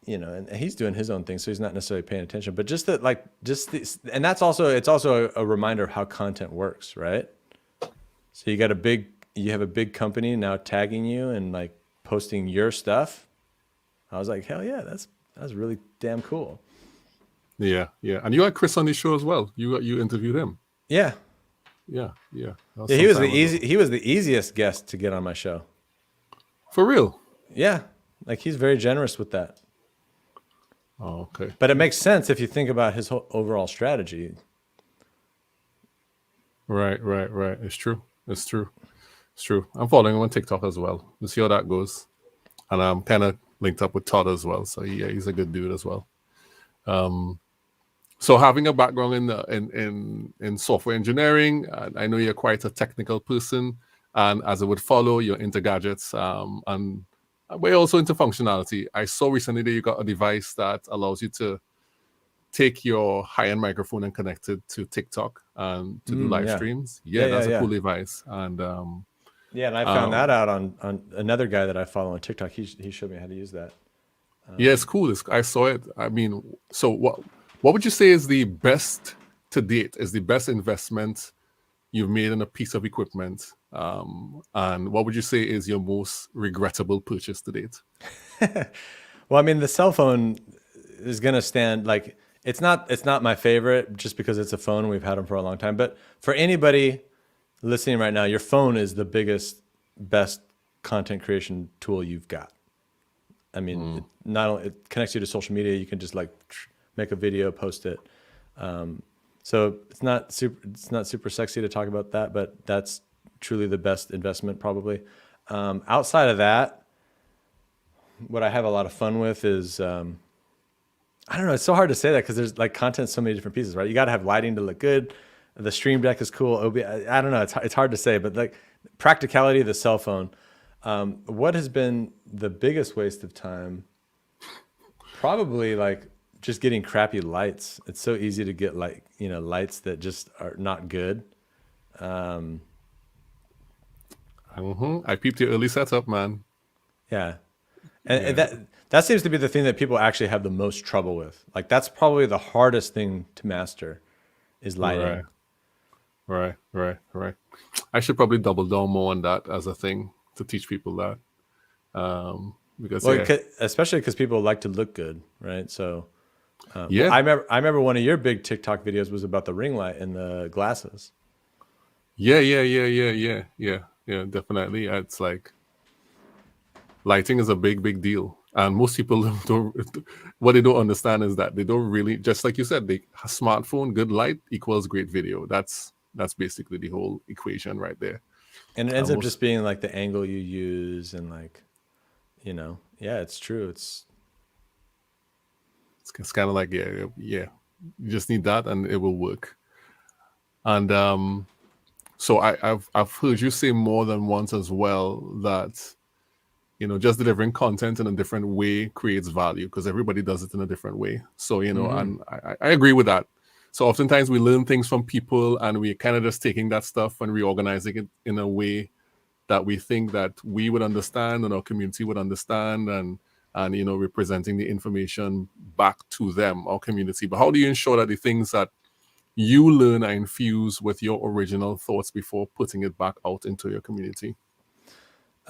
and he's doing his own thing, so he's not necessarily paying attention, but just that, like, and it's also a reminder of how content works, right? So you have a big company now tagging you and like posting your stuff. I was like, hell yeah, that's really damn cool. Yeah. And you had Chris on the show as well. You interviewed him. Yeah. Yeah. He was the easiest guest to get on my show. For real? Yeah. Like, he's very generous with that. Oh, okay. But it makes sense if you think about his whole overall strategy. Right. It's true. I'm following him on TikTok as well. We'll see how that goes. And I'm kind of linked up with Todd as well. So yeah, he's a good dude as well. So having a background in software engineering, I know you're quite a technical person, and as it would follow, you're into gadgets, and we're also into functionality. I saw recently that you got a device that allows you to take your high-end microphone and connect it to TikTok and to do live streams. Yeah, that's a cool device. And and I found that out on another guy that I follow on TikTok. He showed me how to use that. Yeah, it's cool. I saw it. I mean, so what would you say is the best to date, is the best investment you've made in a piece of equipment? And what would you say is your most regrettable purchase to date? Well, I mean, the cell phone is going to stand, like, it's not my favorite just because it's a phone. We've had them for a long time. But for anybody listening right now, your phone is the best content creation tool you've got. I mean, it connects you to social media. You can just like make a video, post it. So it's not super sexy to talk about that, but that's truly the best investment probably. Outside of that, what I have a lot of fun with is, I don't know. It's so hard to say that because there's like content, so many different pieces, right? You got to have lighting to look good. The Stream Deck is cool. I don't know. It's hard to say, but like practicality of the cell phone. What has been the biggest waste of time? Probably like just getting crappy lights. It's so easy to get lights that just are not good. I peeped your early setup, man. Yeah. And that seems to be the thing that people actually have the most trouble with. Like that's probably the hardest thing to master is lighting. Right. I should probably double down more on that as a thing to teach people that. Especially because people like to look good, right? So yeah, I remember one of your big TikTok videos was about the ring light and the glasses. Yeah, definitely. It's like lighting is a big deal, and most people don't. What they don't understand is that they don't really, just like you said, a smartphone, good light equals great video. That's basically the whole equation right there. And it ends up just being like the angle you use and like, yeah, it's true. It's kind of like, yeah, you just need that and it will work. And so I've heard you say more than once as well that, just delivering content in a different way creates value because everybody does it in a different way. So, and I agree with that. So oftentimes we learn things from people and we're kind of just taking that stuff and reorganizing it in a way that we think that we would understand and our community would understand and representing the information back to them, our community. But how do you ensure that the things that you learn are infused with your original thoughts before putting it back out into your community?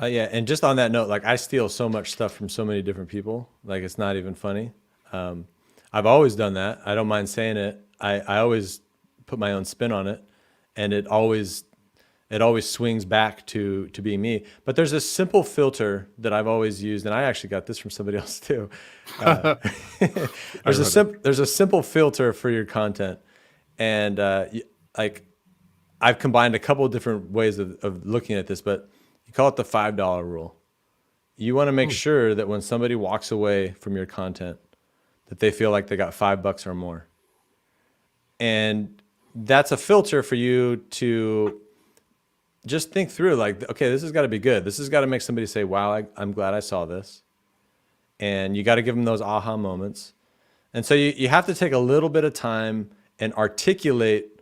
Yeah. And just on that note, like I steal so much stuff from so many different people. Like it's not even funny. I've always done that. I don't mind saying it. I always put my own spin on it, and it always It always swings back to being me. But there's a simple filter that I've always used, and I actually got this from somebody else too. There's a simple filter for your content, and like I've combined a couple of different ways of looking at this, but you call it the $5 rule. You want to make sure that when somebody walks away from your content, that they feel like they got $5 or more. And that's a filter for you to just think through, like, okay, this has got to be good. This has got to make somebody say, wow, I'm glad I saw this. And you got to give them those aha moments. And so you have to take a little bit of time and articulate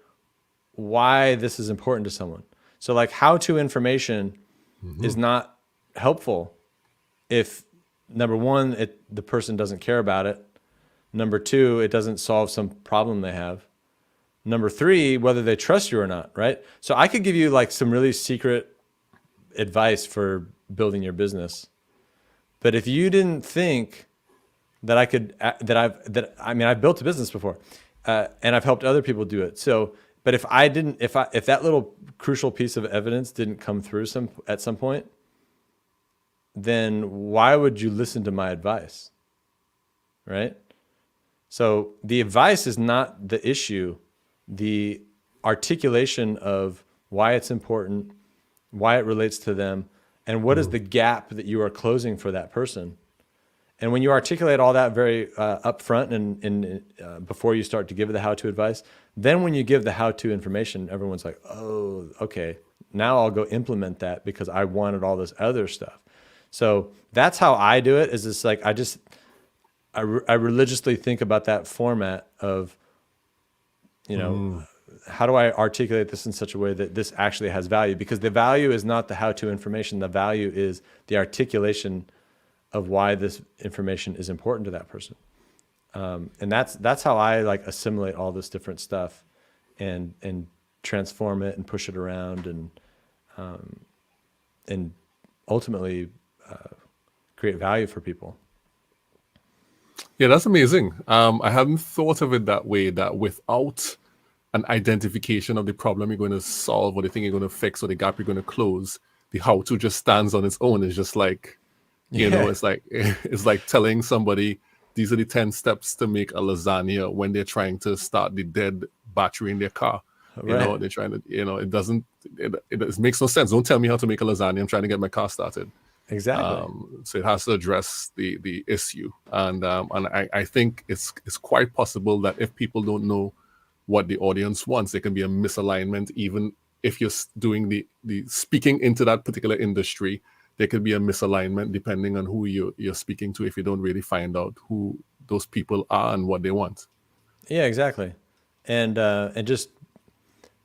why this is important to someone. So like how-to information is not helpful if, number one, the person doesn't care about it. Number two, it doesn't solve some problem they have. Number three, whether they trust you or not, right? So I could give you like some really secret advice for building your business. But if you didn't think that I've built a business before, and I've helped other people do it. So, but if that little crucial piece of evidence didn't come through at some point, then why would you listen to my advice? Right? So the advice is not the issue. The articulation of why it's important, why it relates to them, and what is the gap that you are closing for that person. And when you articulate all that very upfront and before you start to give the how-to advice, then when you give the how-to information, everyone's like, oh, okay, now I'll go implement that because I wanted all this other stuff. So that's how I do it. Is it's like I religiously think about that format of, how do I articulate this in such a way that this actually has value? Because the value is not the how-to information. The value is the articulation of why this information is important to that person. And that's how I like assimilate all this different stuff and transform it and push it around and ultimately create value for people. Yeah, that's amazing. I hadn't thought of it that way, that without an identification of the problem you're going to solve or the thing you're going to fix or the gap you're going to close, the how-to just stands on its own. It's just like, it's like telling somebody these are the 10 steps to make a lasagna when they're trying to start the dead battery in their car. Right. They're trying to, it makes no sense. Don't tell me how to make a lasagna. I'm trying to get my car started. Exactly. So it has to address the issue, and I think it's quite possible that if people don't know what the audience wants, there can be a misalignment. Even if you're doing the speaking into that particular industry, there could be a misalignment depending on who you're speaking to if you don't really find out who those people are and what they want. Yeah, exactly. And just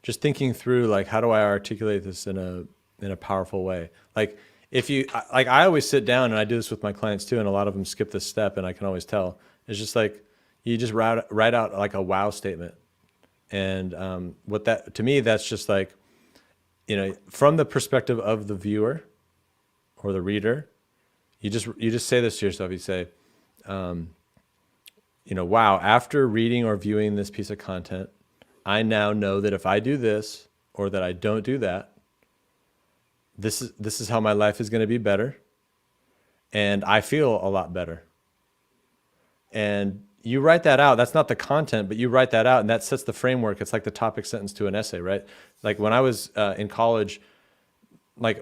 thinking through, like, how do I articulate this in a powerful way? Like, I always sit down, and I do this with my clients too, and a lot of them skip this step, and I can always tell. It's just like you just write out like a wow statement, and to me, that's just like, from the perspective of the viewer or the reader, you just say this to yourself. You say, wow, after reading or viewing this piece of content, I now know that if I do this or that I don't do that, this is how my life is going to be better, and I feel a lot better. And you write that out. That's not the content, but you write that out, and that sets the framework. It's like the topic sentence to an essay, right? Like when I was in college, like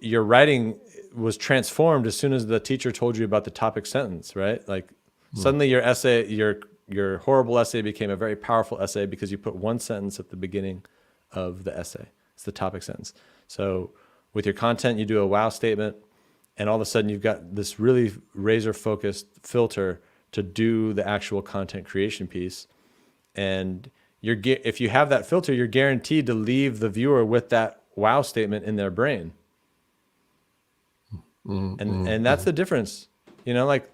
your writing was transformed as soon as the teacher told you about the topic sentence, right? Like suddenly your essay, your horrible essay became a very powerful essay because you put one sentence at the beginning of the essay. It's the topic sentence. So with your content, you do a wow statement, and all of a sudden you've got this really razor-focused filter to do the actual content creation piece. And if you have that filter, you're guaranteed to leave the viewer with that wow statement in their brain. And that's the difference. Like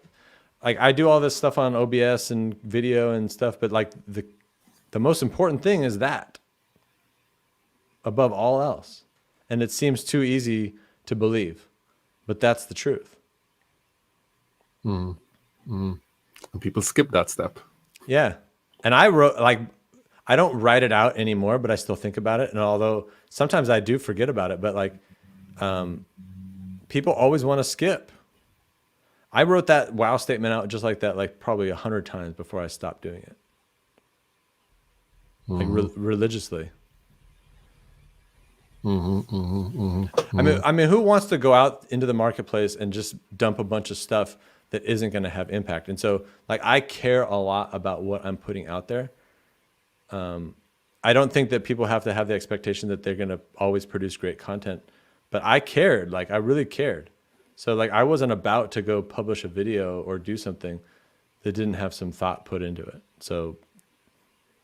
I do all this stuff on OBS and video and stuff, but like the most important thing is that above all else. And it seems too easy to believe, but that's the truth. And people skip that step. Yeah. And I I don't write it out anymore, but I still think about it. And although sometimes I do forget about it, but like people always want to skip. I wrote that wow statement out just like that, like probably 100 times before I stopped doing it. Like religiously. I mean, who wants to go out into the marketplace and just dump a bunch of stuff that isn't going to have impact? And so, like, I care a lot about what I'm putting out there. I don't think that people have to have the expectation that they're going to always produce great content, but I cared. Like, I really cared. So, like, I wasn't about to go publish a video or do something that didn't have some thought put into it. So,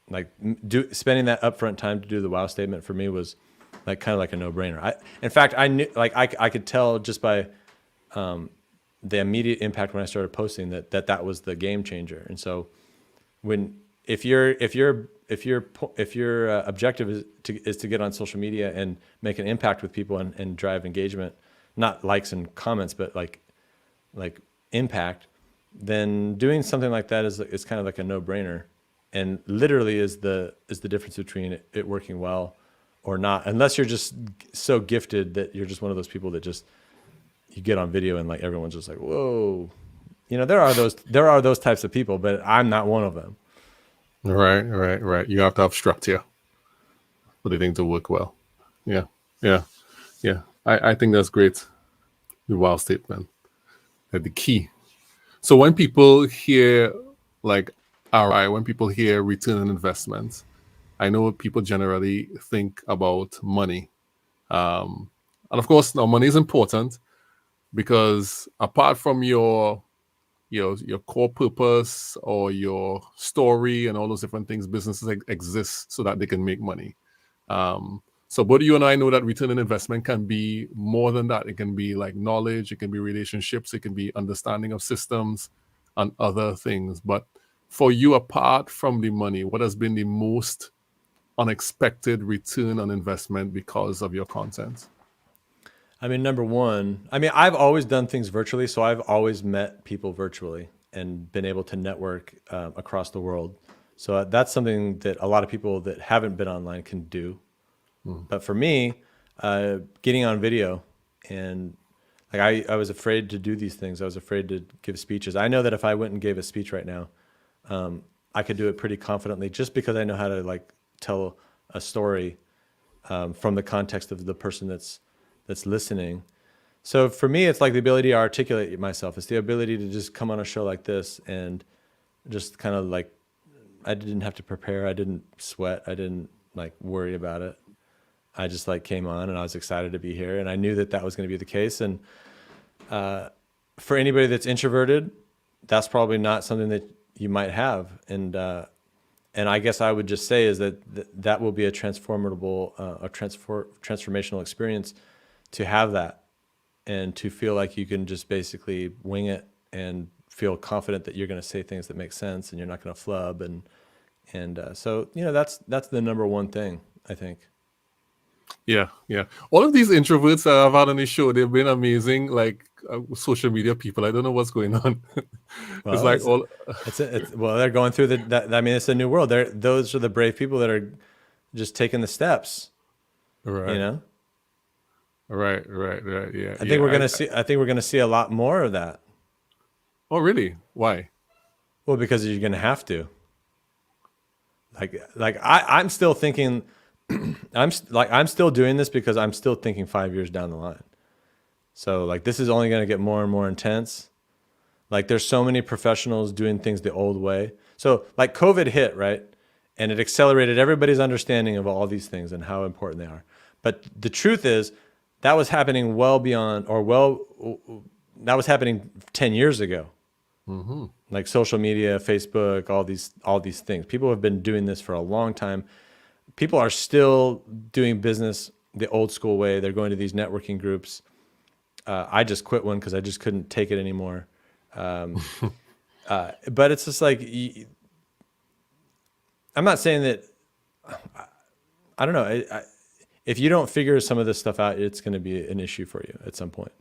like, spending that upfront time to do the wow statement for me was like kind of like a no-brainer. In fact, I knew, like, I could tell just by the immediate impact when I started posting that was the game changer. And so, if your objective is to get on social media and make an impact with people and drive engagement, not likes and comments, but like impact, then doing something like that is kind of like a no-brainer, and literally is the difference between it working well or not, unless you're just so gifted that you're just one of those people that just, you get on video and like everyone's just like, whoa, you know, there are those types of people, but I'm not one of them. Right. You have to have structure for the thing to work well. Yeah. I think that's great. The wow statement, the key. So when people hear like ROI, when people hear return on investment, I know people generally think about money. And of course, now money is important because apart from your core purpose or your story and all those different things, businesses exist so that they can make money. So both you and I know that return on investment can be more than that. It can be like knowledge, it can be relationships, it can be understanding of systems and other things. But for you, apart from the money, what has been the most unexpected return on investment because of your content? I mean, number one, I've always done things virtually. So I've always met people virtually and been able to network across the world. So that's something that a lot of people that haven't been online can do. But for me, getting on video and like I was afraid to do these things. I was afraid to give speeches. I know that if I went and gave a speech right now, I could do it pretty confidently just because I know how to like tell a story from the context of the person that's listening. So for me, it's like the ability to articulate myself. It's the ability to just come on a show like this and just kind of like, I didn't have to prepare. I didn't sweat. I didn't like worry about it. I just like came on and I was excited to be here. And I knew that was going to be the case. And for anybody that's introverted, that's probably not something that you might have. And I guess I would just say is that will be a transformational experience to have that and to feel like you can just basically wing it and feel confident that you're going to say things that make sense and you're not going to flub. And so, you know, that's the number one thing, I think. Yeah. All of these introverts that I've had on this show, they've been amazing, like social media people. I don't know what's going on. Well, it's like well, they're going through it's a new world. Those are the brave people that are just taking the steps. Right. You know? Right. Yeah. I think we're gonna see a lot more of that. Oh, really? Why? Well, because you're gonna have to. I'm still thinking. I'm still doing this because I'm still thinking 5 years down the line. So like this is only going to get more and more intense. Like there's so many professionals doing things the old way. So like COVID hit, right? And it accelerated everybody's understanding of all these things and how important they are. But the truth is that was happening that was happening 10 years ago. Mm-hmm. Like social media, Facebook, all these things. People have been doing this for a long time. People are still doing business the old school way. They're going to these networking groups. I just quit one because I just couldn't take it anymore. But it's just like, I'm not saying that, I don't know. If you don't figure some of this stuff out, it's going to be an issue for you at some point.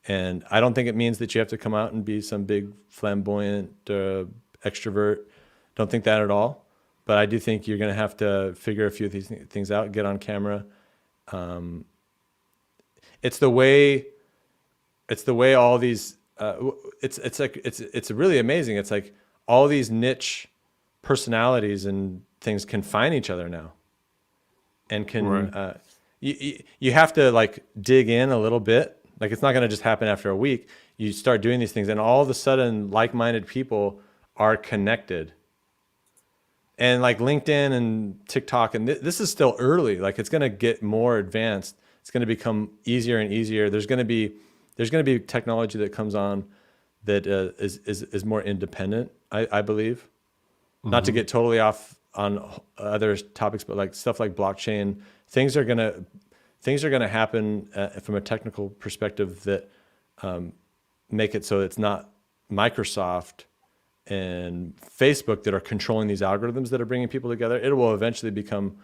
And I don't think it means that you have to come out and be some big flamboyant extrovert. Don't think that at all. but I do think you're going to have to figure a few of these things out, get on camera. It's the way all these, it's really amazing. It's like all these niche personalities and things can find each other now, and can, you have to like dig in a little bit. Like it's not going to just happen after a week. You start doing these things and all of a sudden like-minded people are connected. And like LinkedIn and TikTok, and this is still early. Like it's going to get more advanced. It's going to become easier and easier. There's going to be technology that comes on that is more independent, I believe. Mm-hmm. Not to get totally off on other topics, but like stuff like blockchain, things are going to happen from a technical perspective that make it so it's not Microsoft and Facebook that are controlling these algorithms that are bringing people together. It will eventually become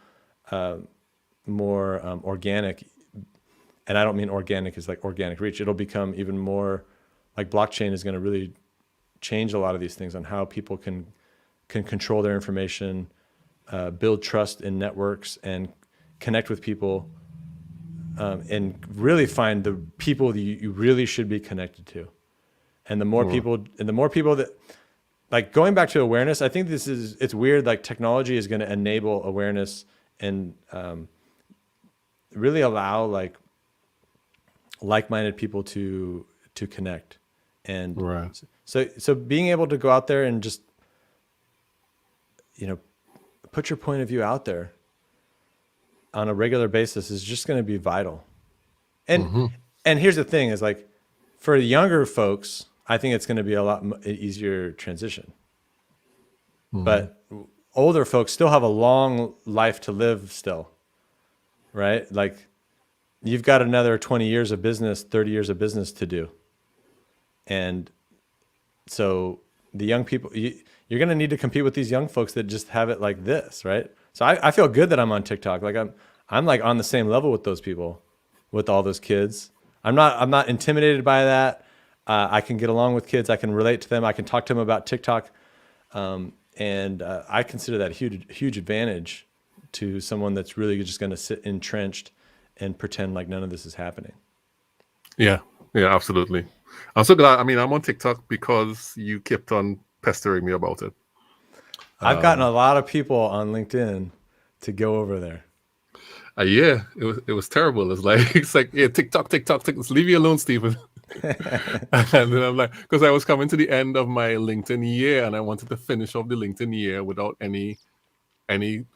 more organic. And I don't mean organic as like organic reach. It'll become even more like blockchain is going to really change a lot of these things on how people can control their information, build trust in networks, and connect with people, and really find the people that you really should be connected to. And the more people that, like going back to awareness, I think it's weird. Like technology is going to enable awareness and really allow like-minded people to connect. And so being able to go out there and just, put your point of view out there on a regular basis is just going to be vital. And and here's the thing is like for younger folks, I think it's going to be a lot easier transition. But older folks still have a long life to live still, right? Like you've got another 20 years of business, 30 years of business to do. And so the young people, you're going to need to compete with these young folks that just have it like this, right? So I feel good that I'm on TikTok. Like I'm like on the same level with those people, with all those kids. I'm not intimidated by that. I can get along with kids. I can relate to them. I can talk to them about TikTok. And I consider that a huge advantage to someone that's really just going to sit entrenched and pretend like none of this is happening. Yeah, absolutely. I'm so glad. I mean, I'm on TikTok because you kept on pestering me about it. I've gotten a lot of people on LinkedIn to go over there. Yeah, it was terrible. It's like yeah, TikTok. Leave me alone, Stephen. And then I'm like, because I was coming to the end of my LinkedIn year, and I wanted to finish off the LinkedIn year without any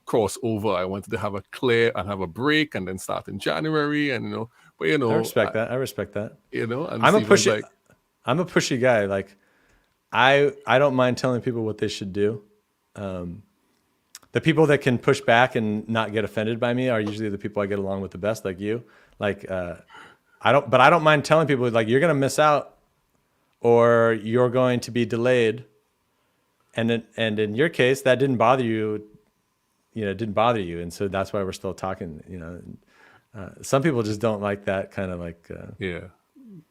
crossover. I wanted to have a clear and have a break, and then start in January. And but I respect that. And I'm a pushy guy. Like I don't mind telling people what they should do. The people that can push back and not get offended by me are usually the people I get along with the best, like you. Like I don't mind telling people like you're gonna miss out, or you're going to be delayed. And in your case, that didn't bother you. It didn't bother you, and so that's why we're still talking. Some people just don't like that kind of like. Yeah,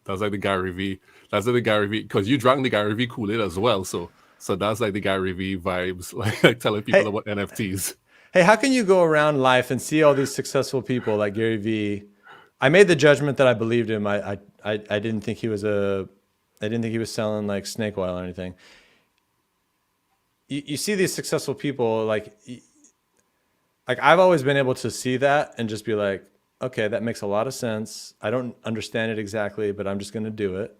that's like the Gary V. That's like the Gary V. Because you drank the Gary V Kool-Aid as well, so that's like the Gary V vibes, like telling people about NFTs. Hey, how can you go around life and see all these successful people like Gary V? I made the judgment that I believed him. I didn't think he was selling like snake oil or anything. You see these successful people like I've always been able to see that and just be like, okay, that makes a lot of sense. I don't understand it exactly, but I'm just going to do it.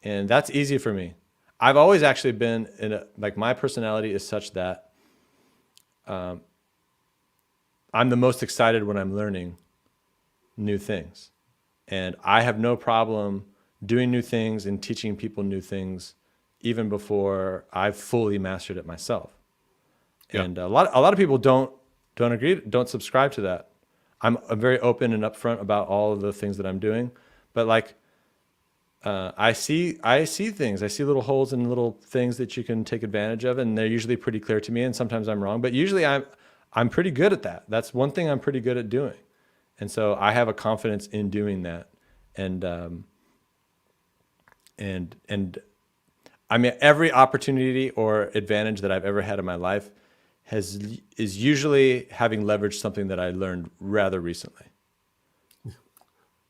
And that's easy for me. I've always actually been my personality is such that I'm the most excited when I'm learning new things. And I have no problem doing new things and teaching people new things even before I've fully mastered it myself. Yeah. And a lot of people don't agree, don't subscribe to that. I'm very open and upfront about all of the things that I'm doing, but I see things. I see little holes and little things that you can take advantage of, and they're usually pretty clear to me. And sometimes I'm wrong, but usually I'm pretty good at that. That's one thing I'm pretty good at doing, and so I have a confidence in doing that. And I mean, every opportunity or advantage that I've ever had in my life is usually having leveraged something that I learned rather recently.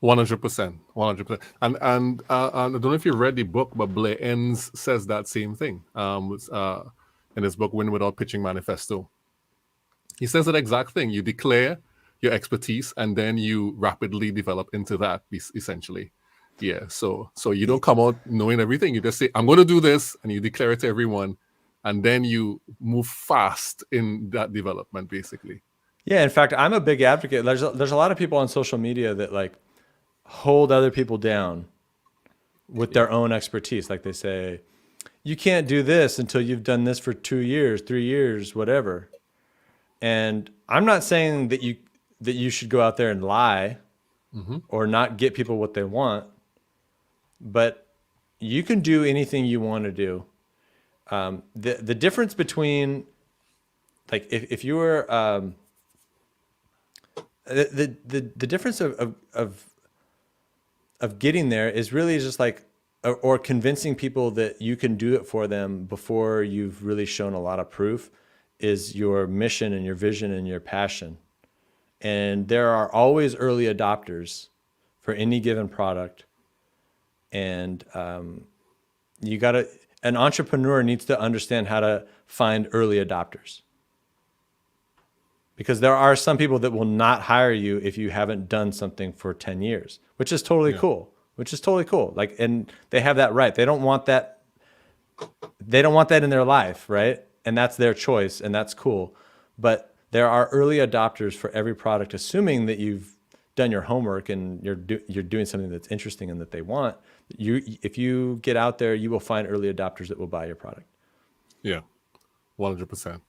100%, 100%. And I don't know if you read the book, but Blair Enns says that same thing. In his book, Win Without Pitching Manifesto, he says that exact thing. You declare your expertise, and then you rapidly develop into that, essentially. Yeah. So you don't come out knowing everything. You just say, "I'm going to do this," and you declare it to everyone, and then you move fast in that development, basically. Yeah. In fact, I'm a big advocate. There's a lot of people on social media that like hold other people down with their own expertise. Like they say, you can't do this until you've done this for 2 years, 3 years, whatever. And I'm not saying that you should go out there and lie or not get people what they want, but you can do anything you want to do. The difference between, like, if you were the difference of getting there is really just like, or convincing people that you can do it for them before you've really shown a lot of proof, is your mission and your vision and your passion. And there are always early adopters for any given product. And an entrepreneur needs to understand how to find early adopters. Because there are some people that will not hire you if you haven't done something for 10 years, which is totally cool. Like, and they have that right. They don't want that in their life, right? And that's their choice, and that's cool. But there are early adopters for every product, assuming that you've done your homework and you're doing something that's interesting and that they want. If you get out there, you will find early adopters that will buy your product. Yeah, 100%.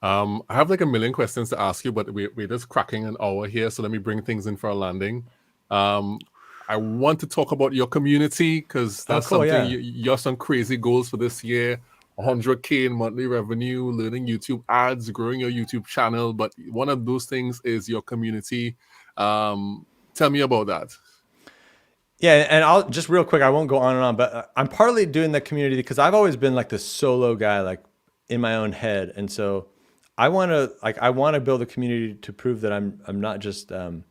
I have like a million questions to ask you, but we're just cracking an hour here, so let me bring things in for a landing. I want to talk about your community, because that's something. Yeah. You have some crazy goals for this year: 100K in monthly revenue, learning YouTube ads, growing your YouTube channel. But one of those things is your community. Tell me about that. Yeah, and I'll just real quick, I won't go on and on, but I'm partly doing the community because I've always been like the solo guy, like in my own head. And so I want to build a community to prove that I'm not just, I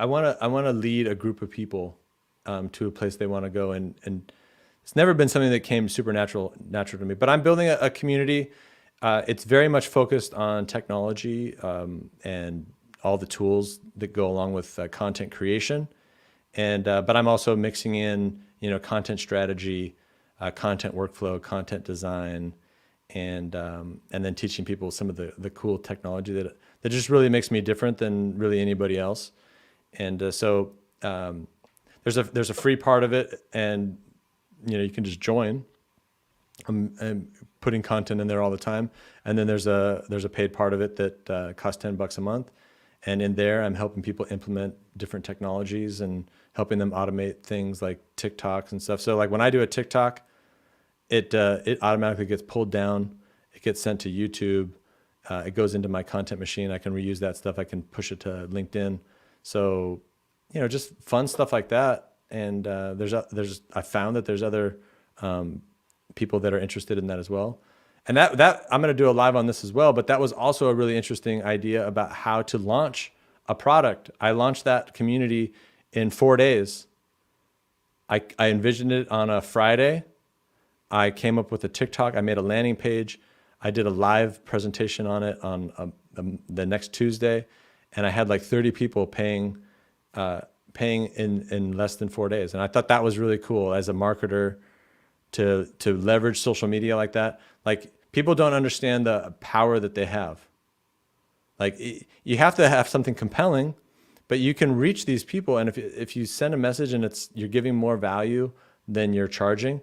want to lead a group of people to a place they want to go. And it's never been something that came natural to me, but I'm building a community. It's very much focused on technology and all the tools that go along with content creation. And but I'm also mixing in, content strategy, content workflow, content design, and then teaching people some of the cool technology that just really makes me different than really anybody else. And so there's a free part of it, and you can just join. I'm putting content in there all the time, and then there's a paid part of it that costs $10 a month. And in there, I'm helping people implement different technologies and helping them automate things like TikToks and stuff. So like when I do a TikTok, it automatically gets pulled down. It gets sent to YouTube. It goes into my content machine. I can reuse that stuff. I can push it to LinkedIn. So, just fun stuff like that. And I found that there's other people that are interested in that as well. And that I'm going to do a live on this as well, but that was also a really interesting idea about how to launch a product. I launched that community in 4 days. I envisioned it on a Friday. I came up with a TikTok. I made a landing page. I did a live presentation on it on the next Tuesday, and I had like 30 people paying in less than 4 days. And I thought that was really cool as a marketer to leverage social media like that. Like, people don't understand the power that they have. Like, you have to have something compelling, but you can reach these people. And if you send a message and you're giving more value than you're charging,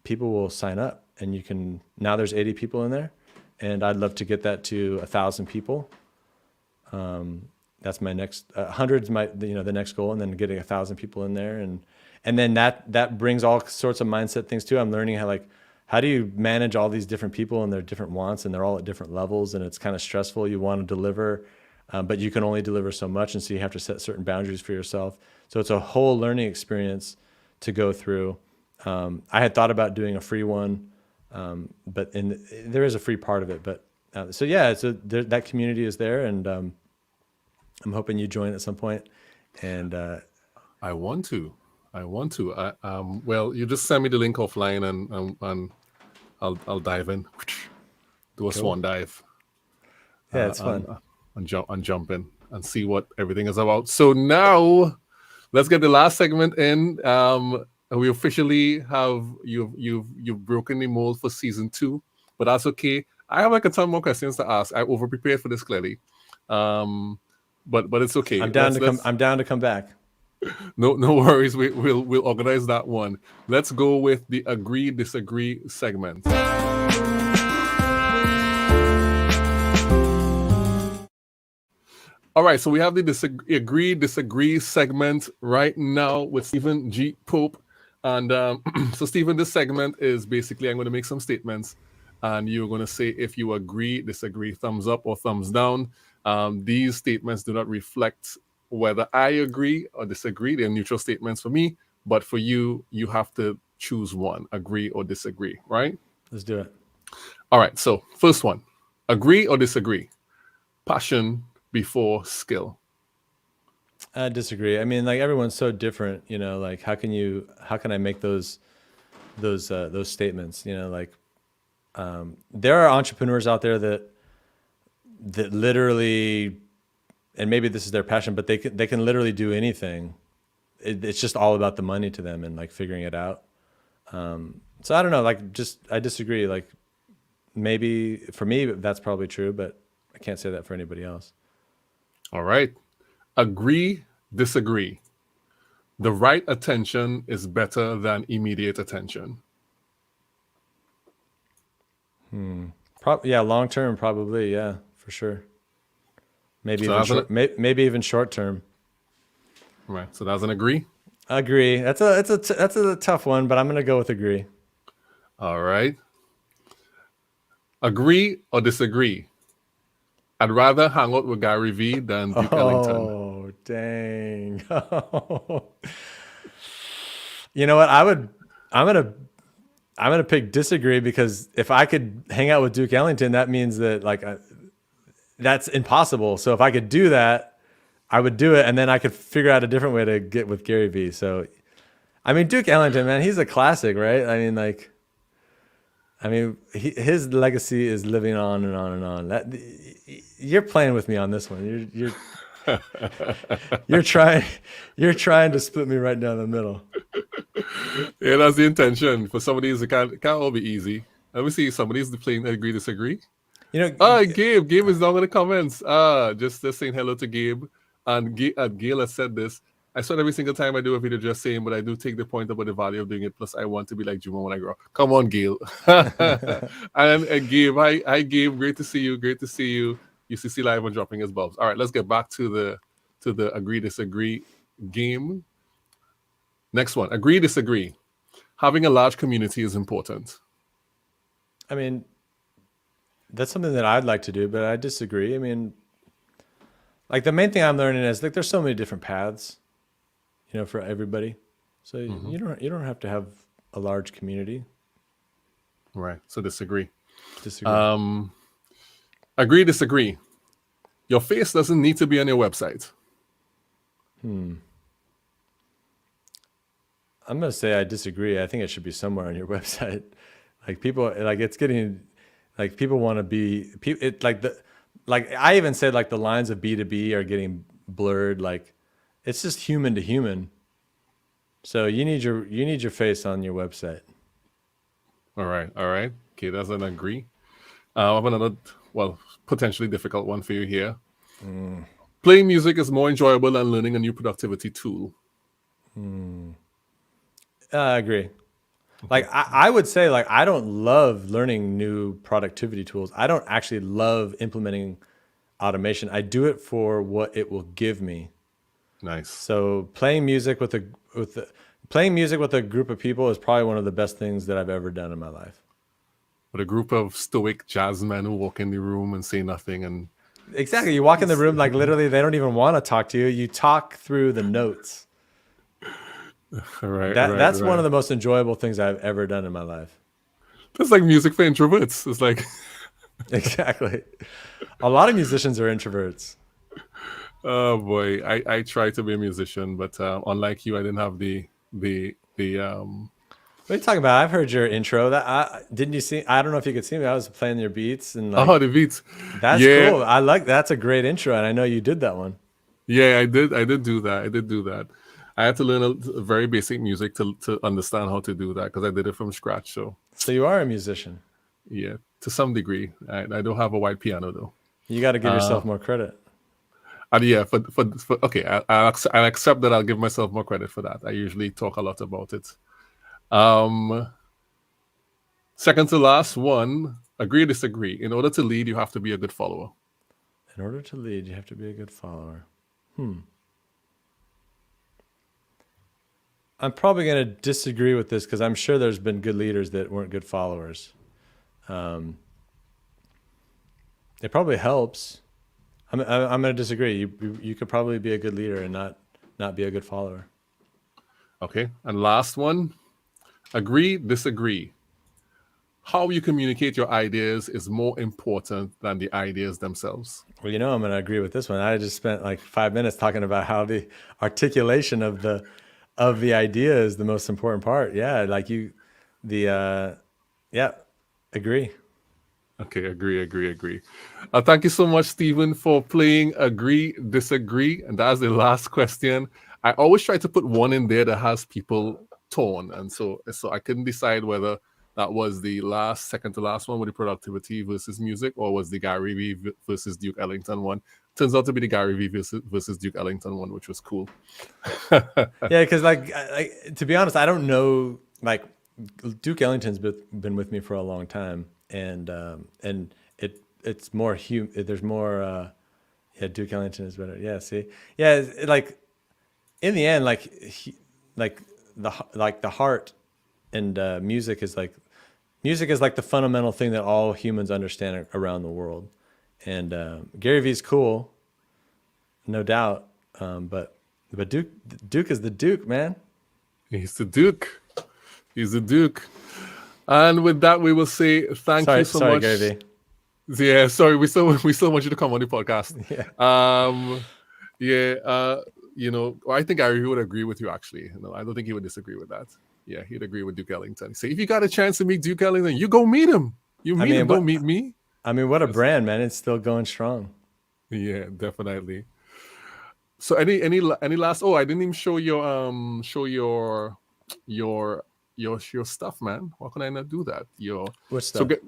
people will sign up. And now there's 80 people in there, and I'd love to get that to 1,000 people. That's my next, 100's the next goal, and then getting 1,000 people in there. And then that brings all sorts of mindset things too. I'm learning how do you manage all these different people and their different wants, and they're all at different levels, and it's kind of stressful. You want to deliver, but you can only deliver so much. And so you have to set certain boundaries for yourself. So it's a whole learning experience to go through. I had thought about doing a free one But there is a free part of it. But so yeah, that community is there, and I'm hoping you join at some point. And I want to. Well, you just send me the link offline, and I'll dive in, do a swan dive. Yeah, it's fun. And jump in and see what everything is about. So now, let's get the last segment in. We officially have you've broken the mold for season 2, but that's okay. I have like a ton more questions to ask. I over prepared for this clearly, but it's okay. I'm down to come back. No worries. We'll organize that one. Let's go with the agree disagree segment. All right, so we have the agree disagree segment right now with Stephen G. Pope. And so, Stephen, this segment is basically I'm going to make some statements, and you're going to say if you agree, disagree, thumbs up or thumbs down. These statements do not reflect whether I agree or disagree. They're neutral statements for me, but for you, you have to choose one, agree or disagree, right? Let's do it. All right, so first one, agree or disagree? Passion before skill. I disagree. I mean, like everyone's so different, you know, like how can I make those statements, you know, like there are entrepreneurs out there that literally, and maybe this is their passion, but they can literally do anything. It's just all about the money to them and like figuring it out. So I don't know, like I disagree. Like maybe for me, that's probably true, but I can't say that for anybody else. All right. Agree, disagree. The right attention is better than immediate attention. Yeah, long term, probably. Yeah, for sure. Maybe even short term. Right. So that's an agree. Agree. That's a tough one, but I'm gonna go with agree. All right. Agree or disagree? I'd rather hang out with Gary Vee than Duke Ellington. Oh, dang. You know what? I'm gonna pick disagree, because if I could hang out with Duke Ellington, that means that like that's impossible. So if I could do that, I would do it, and then I could figure out a different way to get with Gary Vee. So, I mean, Duke Ellington, man, he's a classic, right? His legacy is living on and on and on. You're playing with me on this one. You're trying to split me right down the middle. Yeah, that's the intention. For some of these, it can't all be easy. Let me see. Somebody's playing agree, disagree. You know, Gabe is down in the comments. Just saying hello to Gabe. And Gail has said this. I swear every single time I do a video just saying, but I do take the point about the value of doing it. Plus, I want to be like Juma when I grow up. Come on, Gail. and Gabe, hi Gabe. Great to see you. UCC Live on dropping his bulbs. All right, let's get back to the agree disagree game. Next one, agree disagree. Having a large community is important. I mean, that's something that I'd like to do, but I disagree. I mean, like the main thing I'm learning is like there's so many different paths, you know, for everybody. So you don't have to have a large community. Right. So disagree. Disagree. Disagree. Your face doesn't need to be on your website. I'm gonna say I disagree. I think it should be somewhere on your website. Like people, like it's getting, like people want to be. I even said like the lines of B2B are getting blurred. Like it's just human to human. So you need your face on your website. All right. Okay, that's an agree. I have another, potentially difficult one for you here. Playing music is more enjoyable than learning a new productivity tool. I agree. Like I would say, like I don't love learning new productivity tools. I don't actually love implementing automation. I do it for what it will give me. Nice. So playing music with a group of people is probably one of the best things that I've ever done in my life. With a group of stoic jazz men who walk in the room and say nothing, and exactly, you walk in the room like literally they don't even want to talk to you. You talk through the notes. Right. That's one of the most enjoyable things I've ever done in my life. That's like music for introverts. It's like, Exactly. A lot of musicians are introverts. oh boy, I try to be a musician, but unlike you, I didn't have the What are you talking about? I've heard your intro. Didn't you see? I don't know if you could see me. I was playing your beats and like, oh, the beats. that's Yeah. cool. That's a great intro, and I know you did that one. Yeah, I did do that. I had to learn a very basic music to understand how to do that because I did it from scratch. So So you are a musician. yeah, to some degree. I don't have a white piano though. You got to give yourself more credit. And yeah, for okay, I'll accept that. I'll give myself more credit for that. I usually talk a lot about it. Second to last one, agree or disagree. In order to lead, you have to be a good follower. In order to lead, you have to be a good follower. I'm probably going to disagree with this because I'm sure there's been good leaders that weren't good followers. It probably helps. I'm going to disagree. You could probably be a good leader and not be a good follower. Okay, and last one, agree, disagree. How you communicate your ideas is more important than the ideas themselves. Well, you know, I'm going to agree with this one. I just spent like 5 minutes talking about how the articulation of the idea is the most important part. Yeah, like agree. Okay, agree. Thank you so much, Stephen, for playing agree, disagree. And that's the last question. I always try to put one in there that has people torn. And so I couldn't decide whether that was the second to last one with the productivity versus music, or was the Gary Vee versus Duke Ellington one. Turns out to be the Gary Vee versus Duke Ellington one, which was cool. Yeah, because like to be honest, I don't know. Like Duke Ellington's been with me for a long time, and it's more there's more. Yeah, Duke Ellington is better. Yeah, see, yeah, like in the end, the heart and music is like the fundamental thing that all humans understand around the world. And Gary Vee's cool, no doubt. But Duke is the Duke, man. He's the Duke. And with that, we will say thank you so much. Gary Vee. Yeah, sorry, we still want you to come on the podcast. Yeah. You know, I think Gary Vee would agree with you. Actually, no, I don't think he would disagree with that. Yeah, he'd agree with Duke Ellington. Say, if you got a chance to meet Duke Ellington, you go meet him. Don't meet me. I mean, what a brand, man! It's still going strong. Yeah, definitely. So any last? Oh, I didn't even show your stuff, man. Why can I not do that? What stuff? Get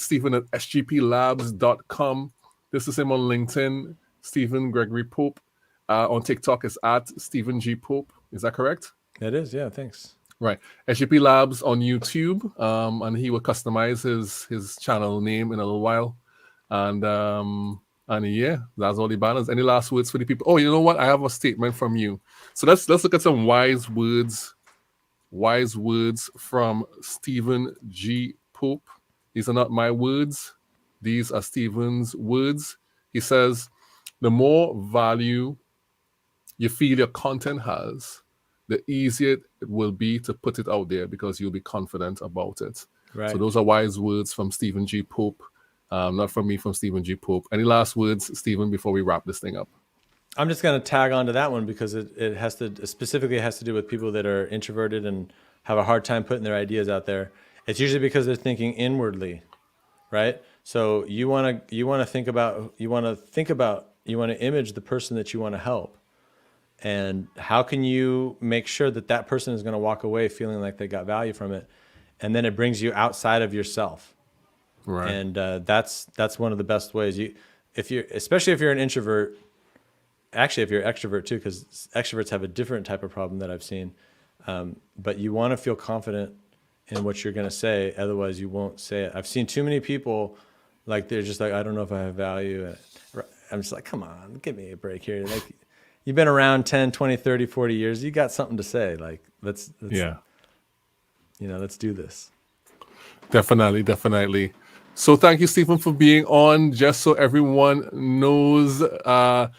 Stephen at sgplabs.com. This is him on LinkedIn, Stephen Gregory Pope. On TikTok is at Stephen G Pope. Is that correct? It is. Yeah. Thanks. Right. SGP Labs on YouTube. And he will customize his channel name in a little while. And yeah, that's all the banners. Any last words for the people? Oh, you know what? I have a statement from you. So let's look at some wise words from Stephen G Pope. These are not my words. These are Stephen's words. He says, the more value you feel your content has, the easier it will be to put it out there because you'll be confident about it. Right. So those are wise words from Stephen G Pope. Not from me, from Stephen G Pope. Any last words, Stephen, before we wrap this thing up? I'm just going to tag on to that one because it has to do with people that are introverted and have a hard time putting their ideas out there. It's usually because they're thinking inwardly, right? So you want to image the person that you want to help. And how can you make sure that person is going to walk away feeling like they got value from it? And then it brings you outside of yourself. Right. And that's one of the best ways. Especially if you're an introvert, actually if you're extrovert too, because extroverts have a different type of problem that I've seen. But you want to feel confident in what you're going to say. Otherwise you won't say it. I've seen too many people like, they're just like, I don't know if I have value. I'm just like, come on, give me a break here. Like, you've been around 10, 20, 30, 40 years. You got something to say. Like, let's do this. Definitely. So thank you, Stephen, for being on. Just so everyone knows, for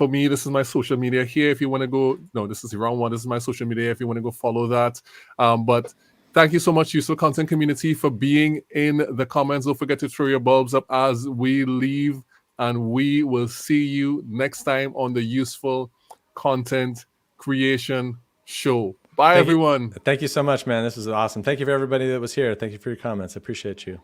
me, this is my social media here. If you want to go, no, this is the wrong one. This is my social media. If you want to go follow that. But Thank you so much, Useful Content community, for being in the comments. Don't forget to throw your bulbs up as we leave, and we will see you next time on the Useful Content Creation Show. Bye, everyone. Thank you so much, man. This is awesome. Thank you for everybody that was here. Thank you for your comments. I appreciate you.